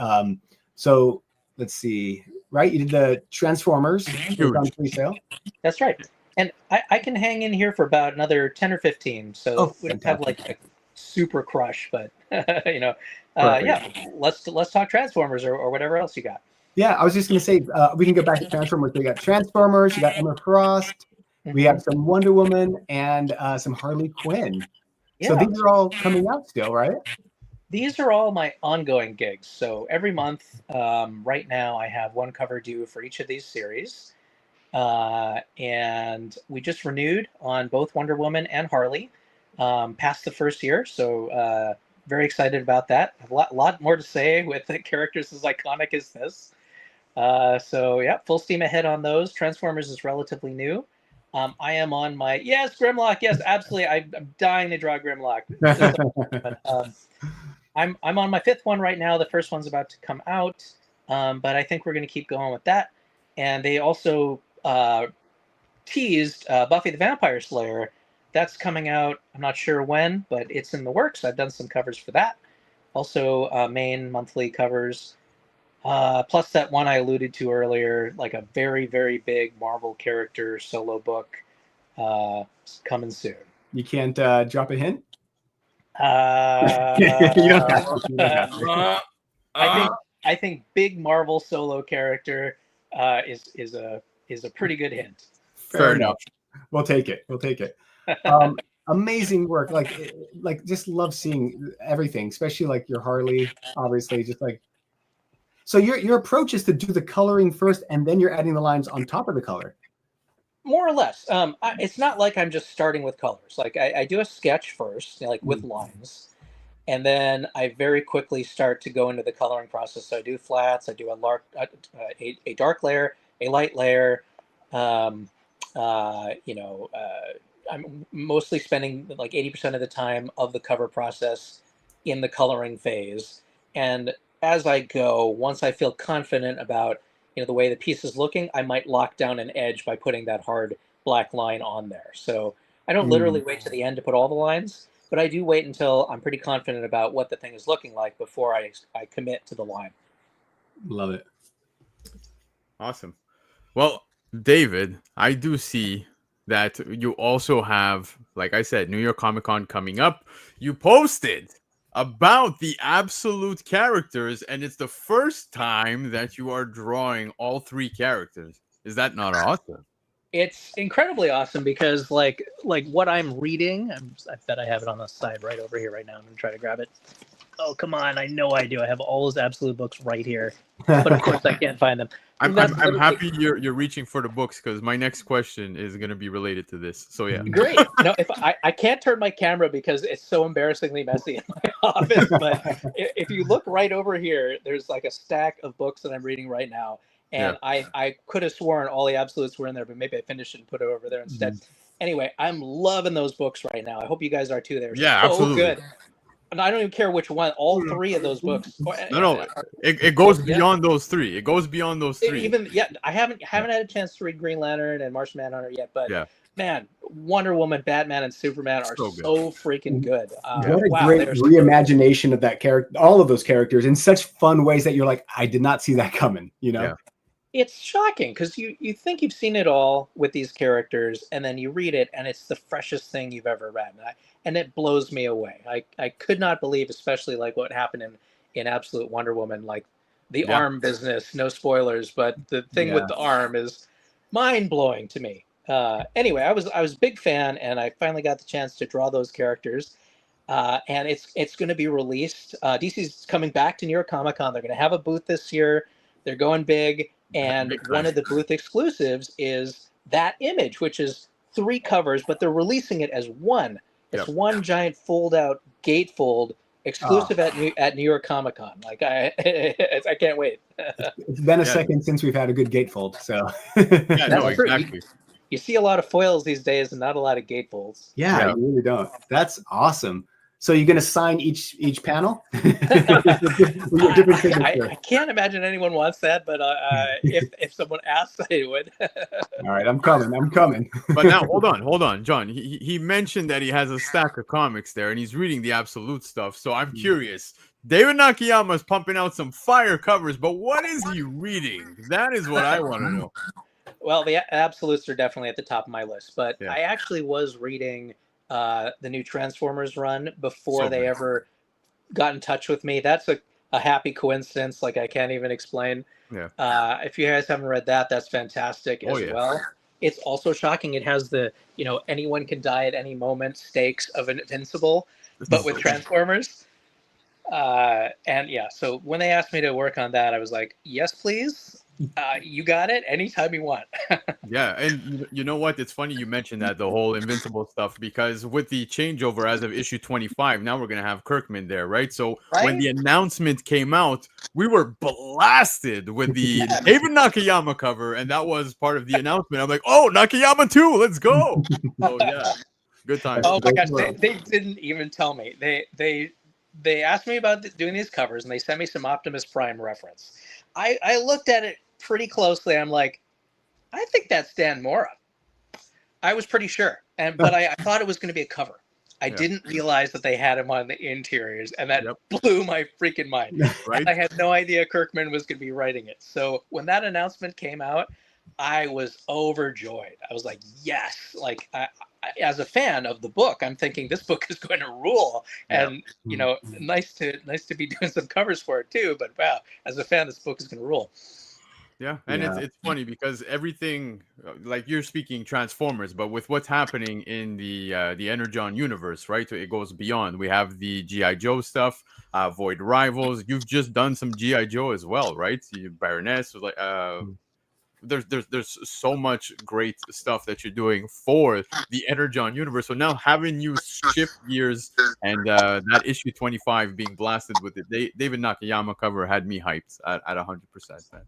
So let's see. Right, you did the Transformers on pre-sale. That's right. And I can hang in here for about another 10 or 15. So we don't have a super crush, but yeah, let's talk Transformers or whatever else you got. Yeah, I was just going to say, we can go back to Transformers. We got Transformers, you got Emma Frost, we have some Wonder Woman, and some Harley Quinn. Yeah. So these are all coming out still, right? These are all my ongoing gigs. So every month, right now, I have one cover due for each of these series. And we just renewed on both Wonder Woman and Harley past the first year. So very excited about that. A lot more to say with characters as iconic as this. So yeah, full steam ahead on those. Transformers is relatively new. I am on my Grimlock. Yes, absolutely. I'm dying to draw Grimlock. I'm on my 5th one right now. The first one's about to come out, but I think we're going to keep going with that. And they also teased Buffy the Vampire Slayer. That's coming out. I'm not sure when, but it's in the works. I've done some covers for that. Also, main monthly covers. Plus that one I alluded to earlier, like a very, very big Marvel character solo book coming soon. You can't drop a hint? You don't have to. You don't have to. I think big Marvel solo character is a pretty good hint. Fair enough. We'll take it. We'll take it. Amazing work. Like just love seeing everything, especially like your Harley, obviously, just like. So your approach is to do the coloring first, and then you're adding the lines on top of the color. More or less. It's not like I'm just starting with colors. Like I do a sketch first, like with lines, and then I very quickly start to go into the coloring process. So I do flats. I do a dark layer, a light layer. I'm mostly spending like 80% of the time of the cover process in the coloring phase, and as I go, once I feel confident about the way the piece is looking, I might lock down an edge by putting that hard black line on there. So I don't literally wait to the end to put all the lines, but I do wait until I'm pretty confident about what the thing is looking like before I commit to the line. Love it. Awesome. Well, David, I do see that you also have, like I said, New York Comic Con coming up. You posted about the absolute characters, and it's the first time that you are drawing all 3 characters. Is that not awesome? It's incredibly awesome because like what I'm reading, I bet I have it on the side right over here right now. I'm gonna try to grab it. Oh, come on. I know I do. I have all those absolute books right here, but of course I can't find them. I'm happy you're reaching for the books, because my next question is going to be related to this. So yeah. Great. No, if I can't turn my camera because it's so embarrassingly messy in my office, but if you look right over here, there's like a stack of books that I'm reading right now. And yeah. I could have sworn all the absolutes were in there, but maybe I finished it and put it over there instead. Anyway, I'm loving those books right now. I hope you guys are too. They're so absolutely good. And I don't even care which one. All 3 of those books. No, it goes beyond those 3. It goes beyond those 3. I haven't had a chance to read Green Lantern and Martian Manhunter yet, but man, Wonder Woman, Batman, and Superman are so freaking good. What a great reimagination of that character, all of those characters, in such fun ways that you're like, I did not see that coming. It's shocking because you think you've seen it all with these characters, and then you read it, and it's the freshest thing you've ever read, and it blows me away. I could not believe, especially like what happened in Absolute Wonder Woman, like the arm business. No spoilers, but the thing with the arm is mind blowing to me. Anyway, I was a big fan, and I finally got the chance to draw those characters. And it's going to be released. DC's coming back to New York Comic Con. They're going to have a booth this year. They're going big. And one of the booth exclusives is that image, which is 3 covers, but they're releasing it as one. It's one giant fold-out gatefold exclusive at New York Comic Con. Like I can't wait. It's been a second since we've had a good gatefold, so. Exactly. You see a lot of foils these days, and not a lot of gatefolds. Yeah, you really don't. That's awesome. So you're going to sign each panel? I can't imagine anyone wants that, but if someone asks, I would. All right, I'm coming. But now, hold on, John. He mentioned that he has a stack of comics there, and he's reading the absolute stuff. So I'm curious. David Nakayama is pumping out some fire covers, but what is he reading? That is what I want to know. Well, the absolutes are definitely at the top of my list, but I actually was reading the new Transformers run before they ever got in touch with me. That's a happy coincidence, like I can't even explain. If you guys haven't read that, that's fantastic as well. It's also shocking. It has the anyone can die at any moment stakes of Invincible, but with Transformers. So when they asked me to work on that, I was like, yes please. You got it anytime you want. Yeah, and you know what? It's funny you mentioned that, the whole Invincible stuff, because with the changeover as of issue 25, now we're gonna have Kirkman there, right? So when Right? the announcement came out, we were blasted with the David Nakayama cover, and that was part of the announcement. I'm like, oh, Nakayama too, let's go. So yeah, good times. Oh my gosh, they didn't even tell me. They asked me about doing these covers, and they sent me some Optimus Prime reference. I looked at it pretty closely. I'm like, I think that's Dan Mora. I was pretty sure, but I thought it was going to be a cover. I didn't realize that they had him on the interiors, and that blew my freaking mind. Right? And I had no idea Kirkman was going to be writing it. So when that announcement came out, I was overjoyed. I was like, yes! Like, as a fan of the book, I'm thinking this book is going to rule. And you know, nice to be doing some covers for it too. But wow, as a fan, this book is going to rule. Yeah, and it's funny because everything, like you're speaking Transformers, but with what's happening in the Energon universe, right? It goes beyond. We have the GI Joe stuff, Void Rivals. You've just done some GI Joe as well, right? Baroness, like there's so much great stuff that you're doing for the Energon universe. So now having you shift gears and that issue 25 being blasted with the David Nakayama cover had me hyped at 100%. Man.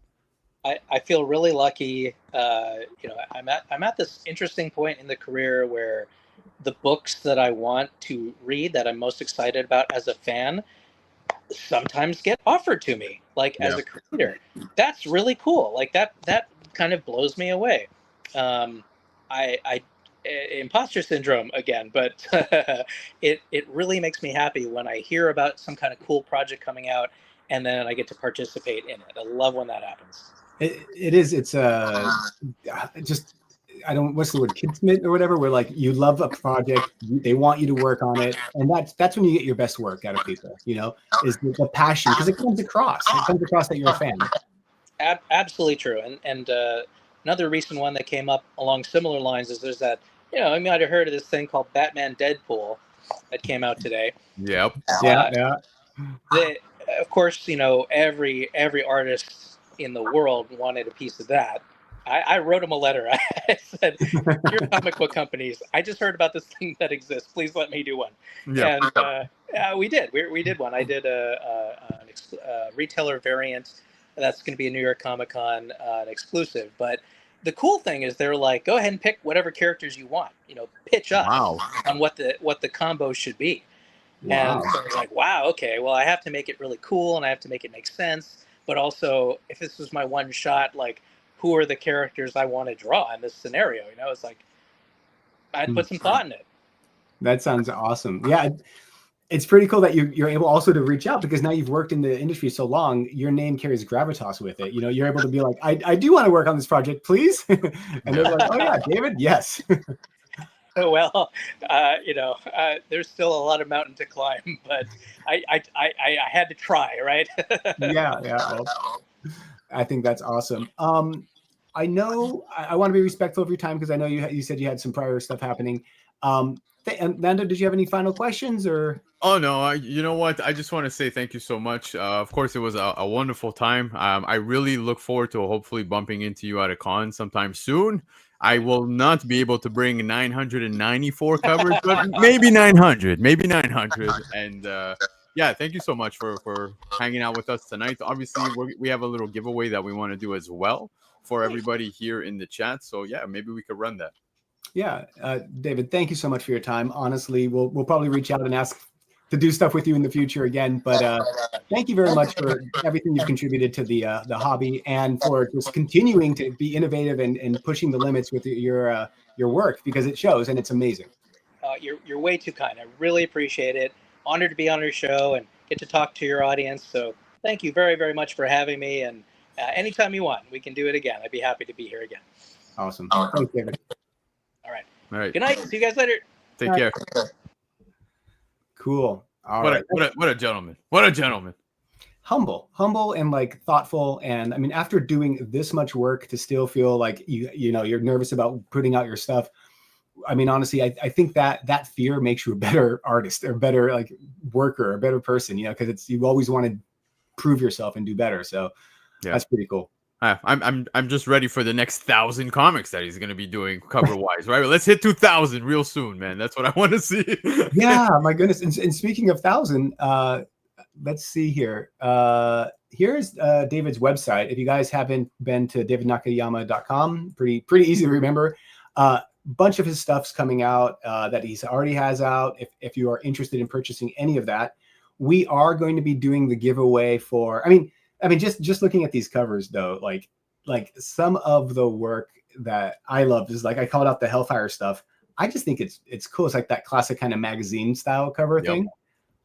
I feel really lucky. You know, I'm at this interesting point in the career where the books that I want to read, that I'm most excited about as a fan, sometimes get offered to me, like as a creator. That's really cool. Like that kind of blows me away. Imposter syndrome again, but it really makes me happy when I hear about some kind of cool project coming out, and then I get to participate in it. I love when that happens. It is. It's just, I don't, what's the word, kismet or whatever, where like you love a project, they want you to work on it, and that's when you get your best work out of people, you know, is the passion, because it comes across that you're a fan. Absolutely true. And another recent one that came up along similar lines is there's that, you know, I might have heard of this thing called Batman Deadpool that came out today. Yep. Of course, you know, every artist in the world wanted a piece of that. I wrote him a letter. I said, "Your comic book companies, I just heard about this thing that exists. Please let me do one." Yeah. And we did. We did one. I did a retailer variant. That's going to be a New York Comic Con an exclusive. But the cool thing is they're like, go ahead and pick whatever characters you want. You know, pitch us on what the combo should be. And so it's like, wow, okay, well, I have to make it really cool and I have to make it make sense. But also, if this was my one shot, like, who are the characters I want to draw in this scenario? You know, it's like, I'd put some thought in it. That sounds awesome. Yeah, it's pretty cool that you're able also to reach out, because now you've worked in the industry so long, your name carries gravitas with it. You know, you're able to be like, I do want to work on this project, please. And they're like, oh yeah, David, yes. Well, you know, there's still a lot of mountain to climb, but I had to try, right? Yeah. Well, I think that's awesome. I know I want to be respectful of your time, because I know you said you had some prior stuff happening. And Lando, did you have any final questions or? Oh no, you know what? I just want to say thank you so much. Of course, it was a wonderful time. I really look forward to hopefully bumping into you at a con sometime soon. I will not be able to bring 994 covers, but maybe 900, And yeah, thank you so much for hanging out with us tonight. Obviously, we have a little giveaway that we want to do as well for everybody here in the chat. So yeah, maybe we could run that. Yeah, David, thank you so much for your time. Honestly, we'll probably reach out and ask to do stuff with you in the future again. But thank you very much for everything you've contributed to the hobby, and for just continuing to be innovative and pushing the limits with your work, because it shows and it's amazing. You're way too kind. I really appreciate it. Honored to be on your show and get to talk to your audience. So thank you very, very much for having me. And anytime you want, we can do it again. I'd be happy to be here again. Awesome. Thanks, David. All right. All right. Good night. See you guys later. Take care. Cool. All right. What a gentleman. What a gentleman. Humble and like thoughtful. And I mean, after doing this much work to still feel like you know, you're nervous about putting out your stuff. I mean, honestly, I think that fear makes you a better artist or better like worker, a better person, you know, because you always want to prove yourself and do better. So yeah, that's pretty cool. I'm just ready for the next 1,000 comics that he's gonna be doing cover wise, right? Let's hit 2,000 real soon, man. That's what I want to see. Yeah, my goodness. And speaking of 1,000, let's see here. Here's David's website. If you guys haven't been to davidnakayama.com, pretty easy to remember. Bunch of his stuff's coming out that he's already has out. If you are interested in purchasing any of that, we are going to be doing the giveaway for. I mean, just looking at these covers though, like some of the work that I love is like I called out the Hellfire stuff. I just think it's cool. It's like that classic kind of magazine style cover thing.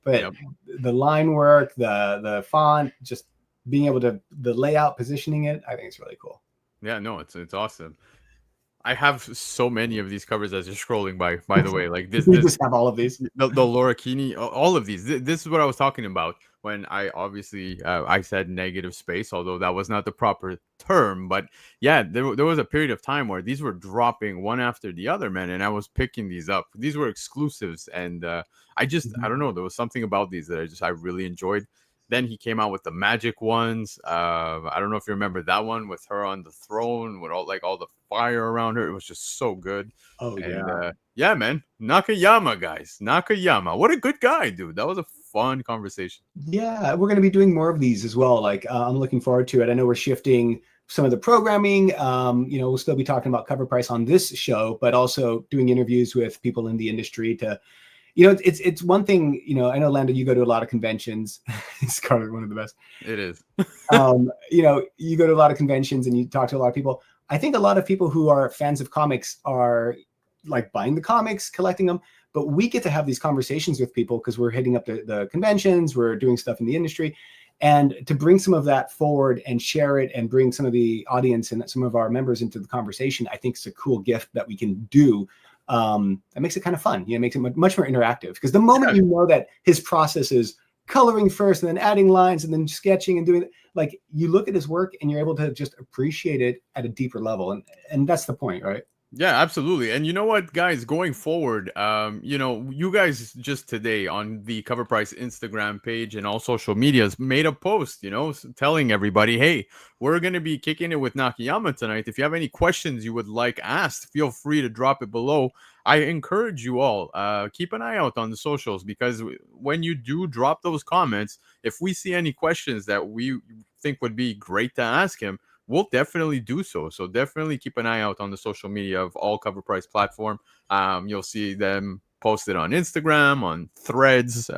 But the line work, the font, just being able to the layout, positioning it, I think it's really cool. Yeah, no, it's awesome. I have so many of these covers as you're scrolling by the way, like this. We just have all of these. The Laura Keeney, all of these. This is what I was talking about when I obviously I said negative space, although that was not the proper term. But yeah, there was a period of time where these were dropping one after the other, man, and I was picking these up. These were exclusives, and I don't know, there was something about these that I really enjoyed. Then he came out with the magic ones. I don't know if you remember that one with her on the throne with all the fire around her. It was just so good. Oh, and, yeah, man. Nakayama, guys. Nakayama. What a good guy, dude. That was a fun conversation. Yeah, we're going to be doing more of these as well. Like I'm looking forward to it. I know we're shifting some of the programming. We'll still be talking about cover price on this show, but also doing interviews with people in the industry to. It's one thing, I know, Lando, you go to a lot of conventions. It's kind of one of the best. It is. You go to a lot of conventions and you talk to a lot of people. I think a lot of people who are fans of comics are like buying the comics, collecting them, but we get to have these conversations with people because we're hitting up the conventions, we're doing stuff in the industry. And to bring some of that forward and share it and bring some of the audience and some of our members into the conversation, I think it's a cool gift that we can do. That makes it kind of fun. It makes it much more interactive because the moment you know that his process is coloring first and then adding lines and then sketching and doing like you look at his work and you're able to just appreciate it at a deeper level. And that's the point, right? Yeah, absolutely. And you know what, guys, going forward, you guys just today on the Cover Price Instagram page and all social medias made a post, telling everybody, hey, we're going to be kicking it with Nakayama tonight. If you have any questions you would like asked, feel free to drop it below. I encourage you all, keep an eye out on the socials because when you do drop those comments, if we see any questions that we think would be great to ask him, we'll definitely do so. So definitely keep an eye out on the social media of all Cover Price platform. You'll see them posted on Instagram, on Threads.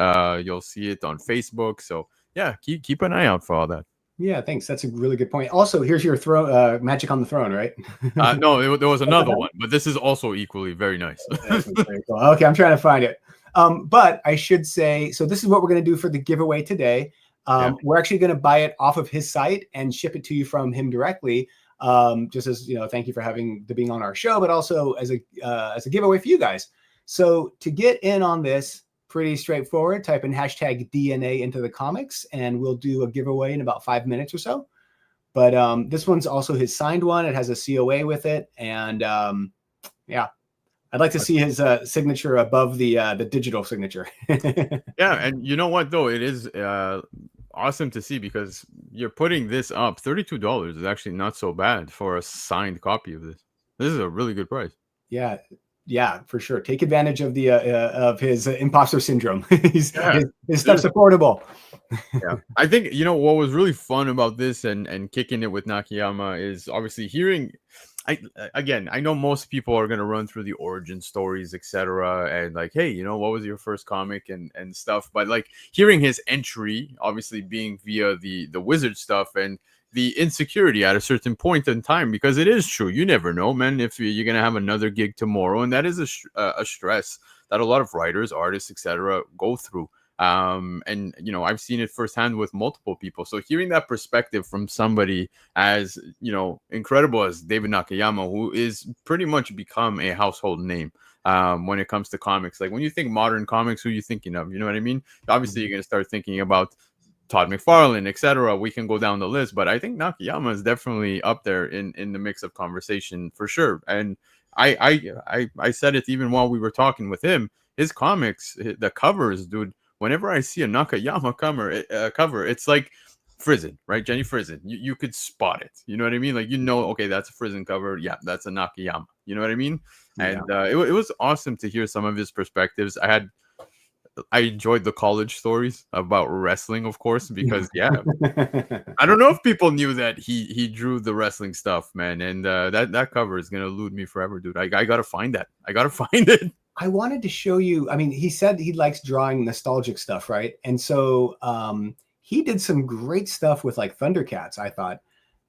You'll see it on Facebook. So yeah, keep an eye out for all that. Yeah, thanks. That's a really good point. Also, here's your throne, Magic on the Throne, right? No, there was another one, but this is also equally very nice. Very cool. Okay, I'm trying to find it. But I should say, so this is what we're going to do for the giveaway today. We're actually going to buy it off of his site and ship it to you from him directly. Just as thank you for being on our show, but also as a giveaway for you guys. So to get in on this, pretty straightforward. Type in hashtag D.NA into the comics, and we'll do a giveaway in about 5 minutes or so. But this one's also his signed one. It has a COA with it, and yeah. I'd like to see his signature above the digital signature. Yeah, and you know what though, it is awesome to see because you're putting this up. $32 is actually not so bad for a signed copy of this. This is a really good price. Yeah, for sure. Take advantage of the of his imposter syndrome. His stuff's affordable. Yeah, I think what was really fun about this and kicking it with Nakayama is obviously hearing. I know most people are going to run through the origin stories, etc. And like, hey, what was your first comic and stuff. But like hearing his entry, obviously being via the wizard stuff and the insecurity at a certain point in time, because it is true. You never know, man, if you're going to have another gig tomorrow. And that is a stress that a lot of writers, artists, etc. go through. And I've seen it firsthand with multiple people. So hearing that perspective from somebody as incredible as David Nakayama, who is pretty much become a household name when it comes to comics. Like when you think modern comics, who are you thinking of? You know what I mean? Obviously, you're going to start thinking about Todd McFarlane, etc. We can go down the list, but I think Nakayama is definitely up there in the mix of conversation for sure. And I said it even while we were talking with him. His comics, the covers, dude. Whenever I see a Nakayama cover, it's like Frizen, right? Jenny Frizen. You could spot it. You know what I mean? Like, okay, that's a Frizen cover. Yeah, that's a Nakayama. You know what I mean? And it was awesome to hear some of his perspectives. I enjoyed the college stories about wrestling, of course, because I don't know if people knew that he drew the wrestling stuff, man. And that cover is gonna elude me forever, dude. I gotta find that. I gotta find it. I wanted to show you. I mean, he said he likes drawing nostalgic stuff, right? And so he did some great stuff with like Thundercats. I thought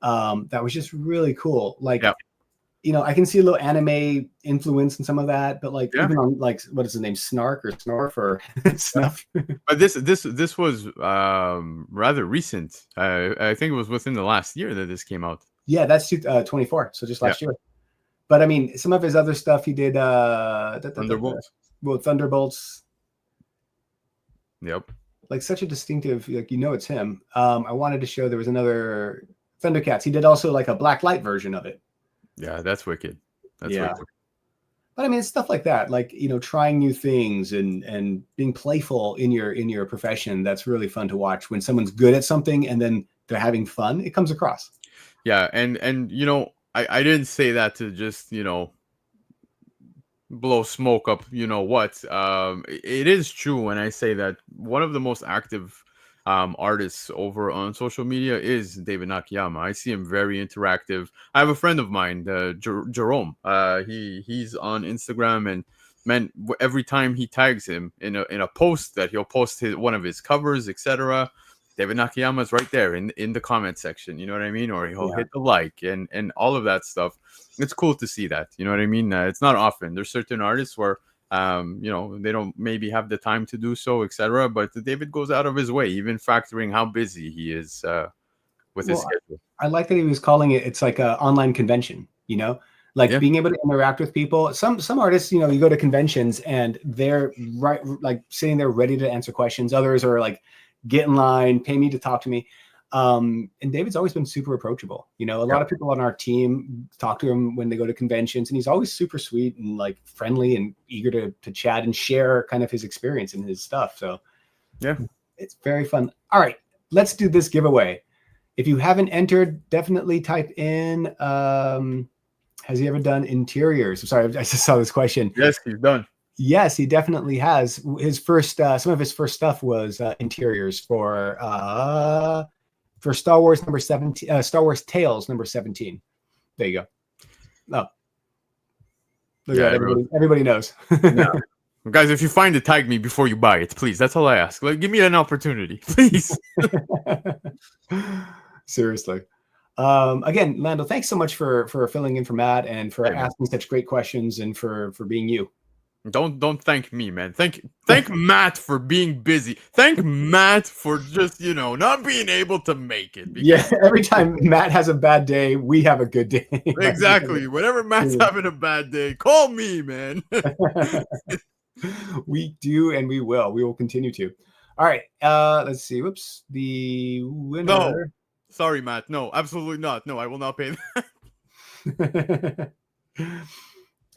that was just really cool. Like, I can see a little anime influence in some of that, but like even on like what is his name, Snark or Snorf or Snuff. But this was rather recent. I think it was within the last year that this came out. Yeah, that's 24, so just last year. But I mean, some of his other stuff he did. Thunderbolts. Well, Thunderbolts. Yep. Like such a distinctive, like it's him. I wanted to show there was another Thundercats. He did also like a black light version of it. Yeah, that's wicked. Wicked. But I mean, it's stuff like that, like trying new things and being playful in your profession. That's really fun to watch when someone's good at something and then they're having fun. It comes across. Yeah, and I didn't say that to just blow smoke up. It is true when I say that one of the most active artists over on social media is David Nakayama. I see him very interactive. I have a friend of mine, Jerome. He's on Instagram, and man, every time he tags him in a post that he'll post one of his covers, etc. David Nakayama is right there in the comment section. You know what I mean? Or he'll hit the like and all of that stuff. It's cool to see that. You know what I mean? It's not often. There's certain artists where they don't maybe have the time to do so, etc. But David goes out of his way, even factoring how busy he is with his schedule. I like that he was calling it. It's like an online convention. Being able to interact with people. Some artists, you go to conventions and they're right, like sitting there ready to answer questions. Others are like, get in line, pay me to talk to me. And David's always been super approachable. A lot of people on our team talk to him when they go to conventions, and he's always super sweet and like friendly and eager to chat and share kind of his experience and his stuff. So it's very fun. All right, let's do this giveaway. If you haven't entered, definitely type in, has he ever done interiors? I'm sorry, I just saw this question. Yes, he's done. Yes, he definitely has. His first, some of his first stuff was interiors for Star Wars number 17, Star Wars Tales number 17. There you go. Oh, everybody knows. Guys, if you find it, tag me before you buy it, please. That's all I ask. Like, give me an opportunity, please. Seriously. Again, Lando, thanks so much for filling in for Matt and for asking such great questions and for being you. Don't thank me, man. Thank Matt for being busy. Thank Matt for just not being able to make it. Every time Matt has a bad day, we have a good day. Exactly. Whenever Matt's having a bad day, call me, man. We do, and we will. We will continue to. All right. Let's see. Whoops. The winner. No. Sorry, Matt. No, absolutely not. No, I will not pay that.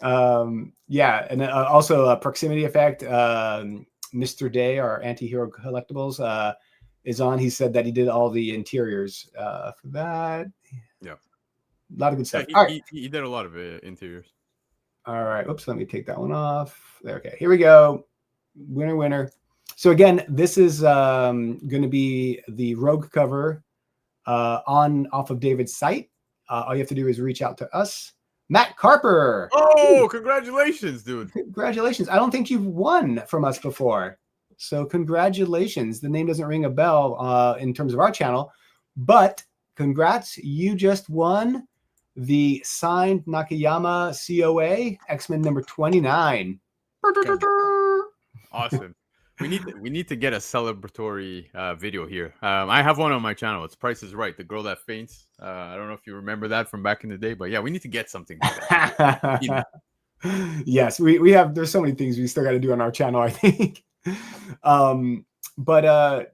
And also Proximity Effect, Mr. Day, our anti-hero collectibles, is on. He said that he did all the interiors for that. Yeah, a lot of good stuff. He did a lot of interiors. All right, oops, let me take that one off there. Okay, here we go. Winner. So again, this is going to be the Rogue cover off of David's site. All you have to do is reach out to us. Matt Carper. Oh, congratulations, dude. Congratulations. I don't think you've won from us before. So congratulations. The name doesn't ring a bell in terms of our channel, but congrats. You just won the signed Nakayama COA X-Men number 29. Awesome. We need to get a celebratory video here. I have one on my channel. It's Price is Right, the girl that faints. I don't know if you remember that from back in the day, but yeah, we need to get something like that. Yes, we have. There's so many things we still got to do on our channel, I think.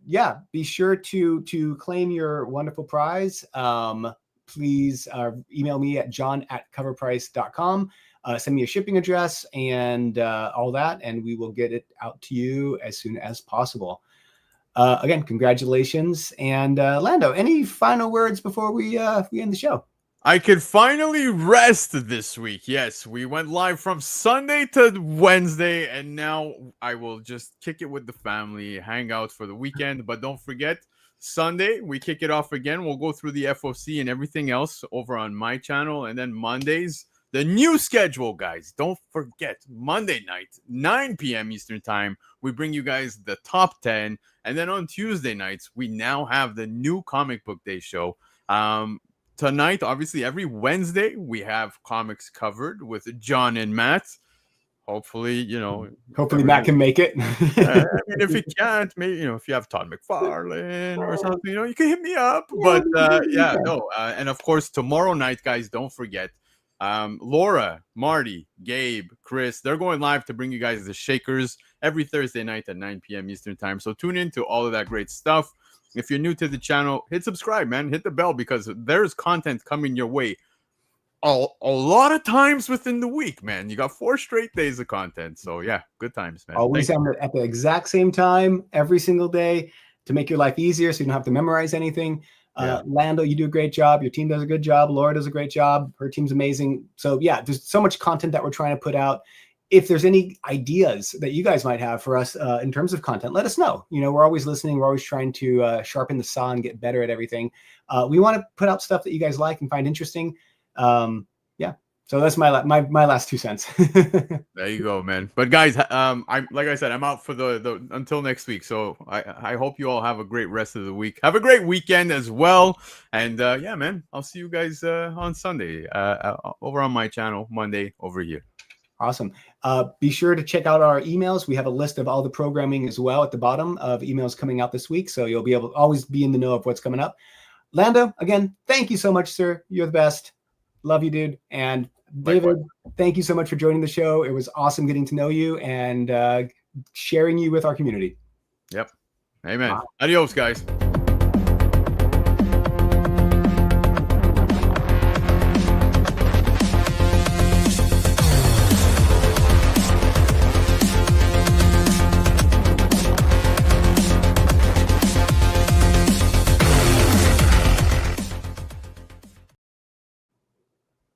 Yeah, be sure to claim your wonderful prize. Please email me at john@coverprice.com. Send me a shipping address and all that, and we will get it out to you as soon as possible. again, congratulations. And Lando, any final words before we end the show? I could finally rest this week. Yes, we went live from Sunday to Wednesday, and now I will just kick it with the family, hang out for the weekend. But don't forget, Sunday, we kick it off again. We'll go through the FOC and everything else over on my channel. And then Mondays, the new schedule, guys. Don't forget, Monday night, 9 p.m. Eastern Time, we bring you guys the top 10. And then on Tuesday nights, we now have the new Comic Book Day show. Tonight, obviously, every Wednesday, we have comics covered with John and Matt. Hopefully, hopefully Matt can make it. I mean, if he can't, maybe, if you have Todd McFarlane or something, you can hit me up. But and of course, tomorrow night, guys, don't forget, Laura, Marty, Gabe, Chris, they're going live to bring you guys the Shakers every Thursday night at 9 p.m. Eastern Time. So tune in to all of that great stuff. If you're new to the channel, hit subscribe, man. Hit the bell because there's content coming your way a lot of times within the week, man. You got 4 straight days of content. So, yeah, good times, man. Always at the exact same time, every single day to make your life easier so you don't have to memorize anything. Lando, you do a great job. Your team does a good job. Laura does a great job. Her team's amazing. So, yeah, there's so much content that we're trying to put out. If there's any ideas that you guys might have for us in terms of content, let us know. We're always listening. We're always trying to sharpen the saw and get better at everything. We want to put out stuff that you guys like and find interesting. So that's my last 2 cents. There you go, man. But guys, I'm like I said, I'm out for the until next week. So I hope you all have a great rest of the week. Have a great weekend as well. And yeah, man, I'll see you guys on Sunday over on my channel, Monday over here. Awesome. Be sure to check out our emails. We have a list of all the programming as well at the bottom of emails coming out this week. So you'll be able to always be in the know of what's coming up. Lando, again, thank you so much, sir. You're the best. Love you, dude. And David, thank you so much for joining the show. It was awesome getting to know you and sharing you with our community. Yep. Amen. Wow. Adios, guys.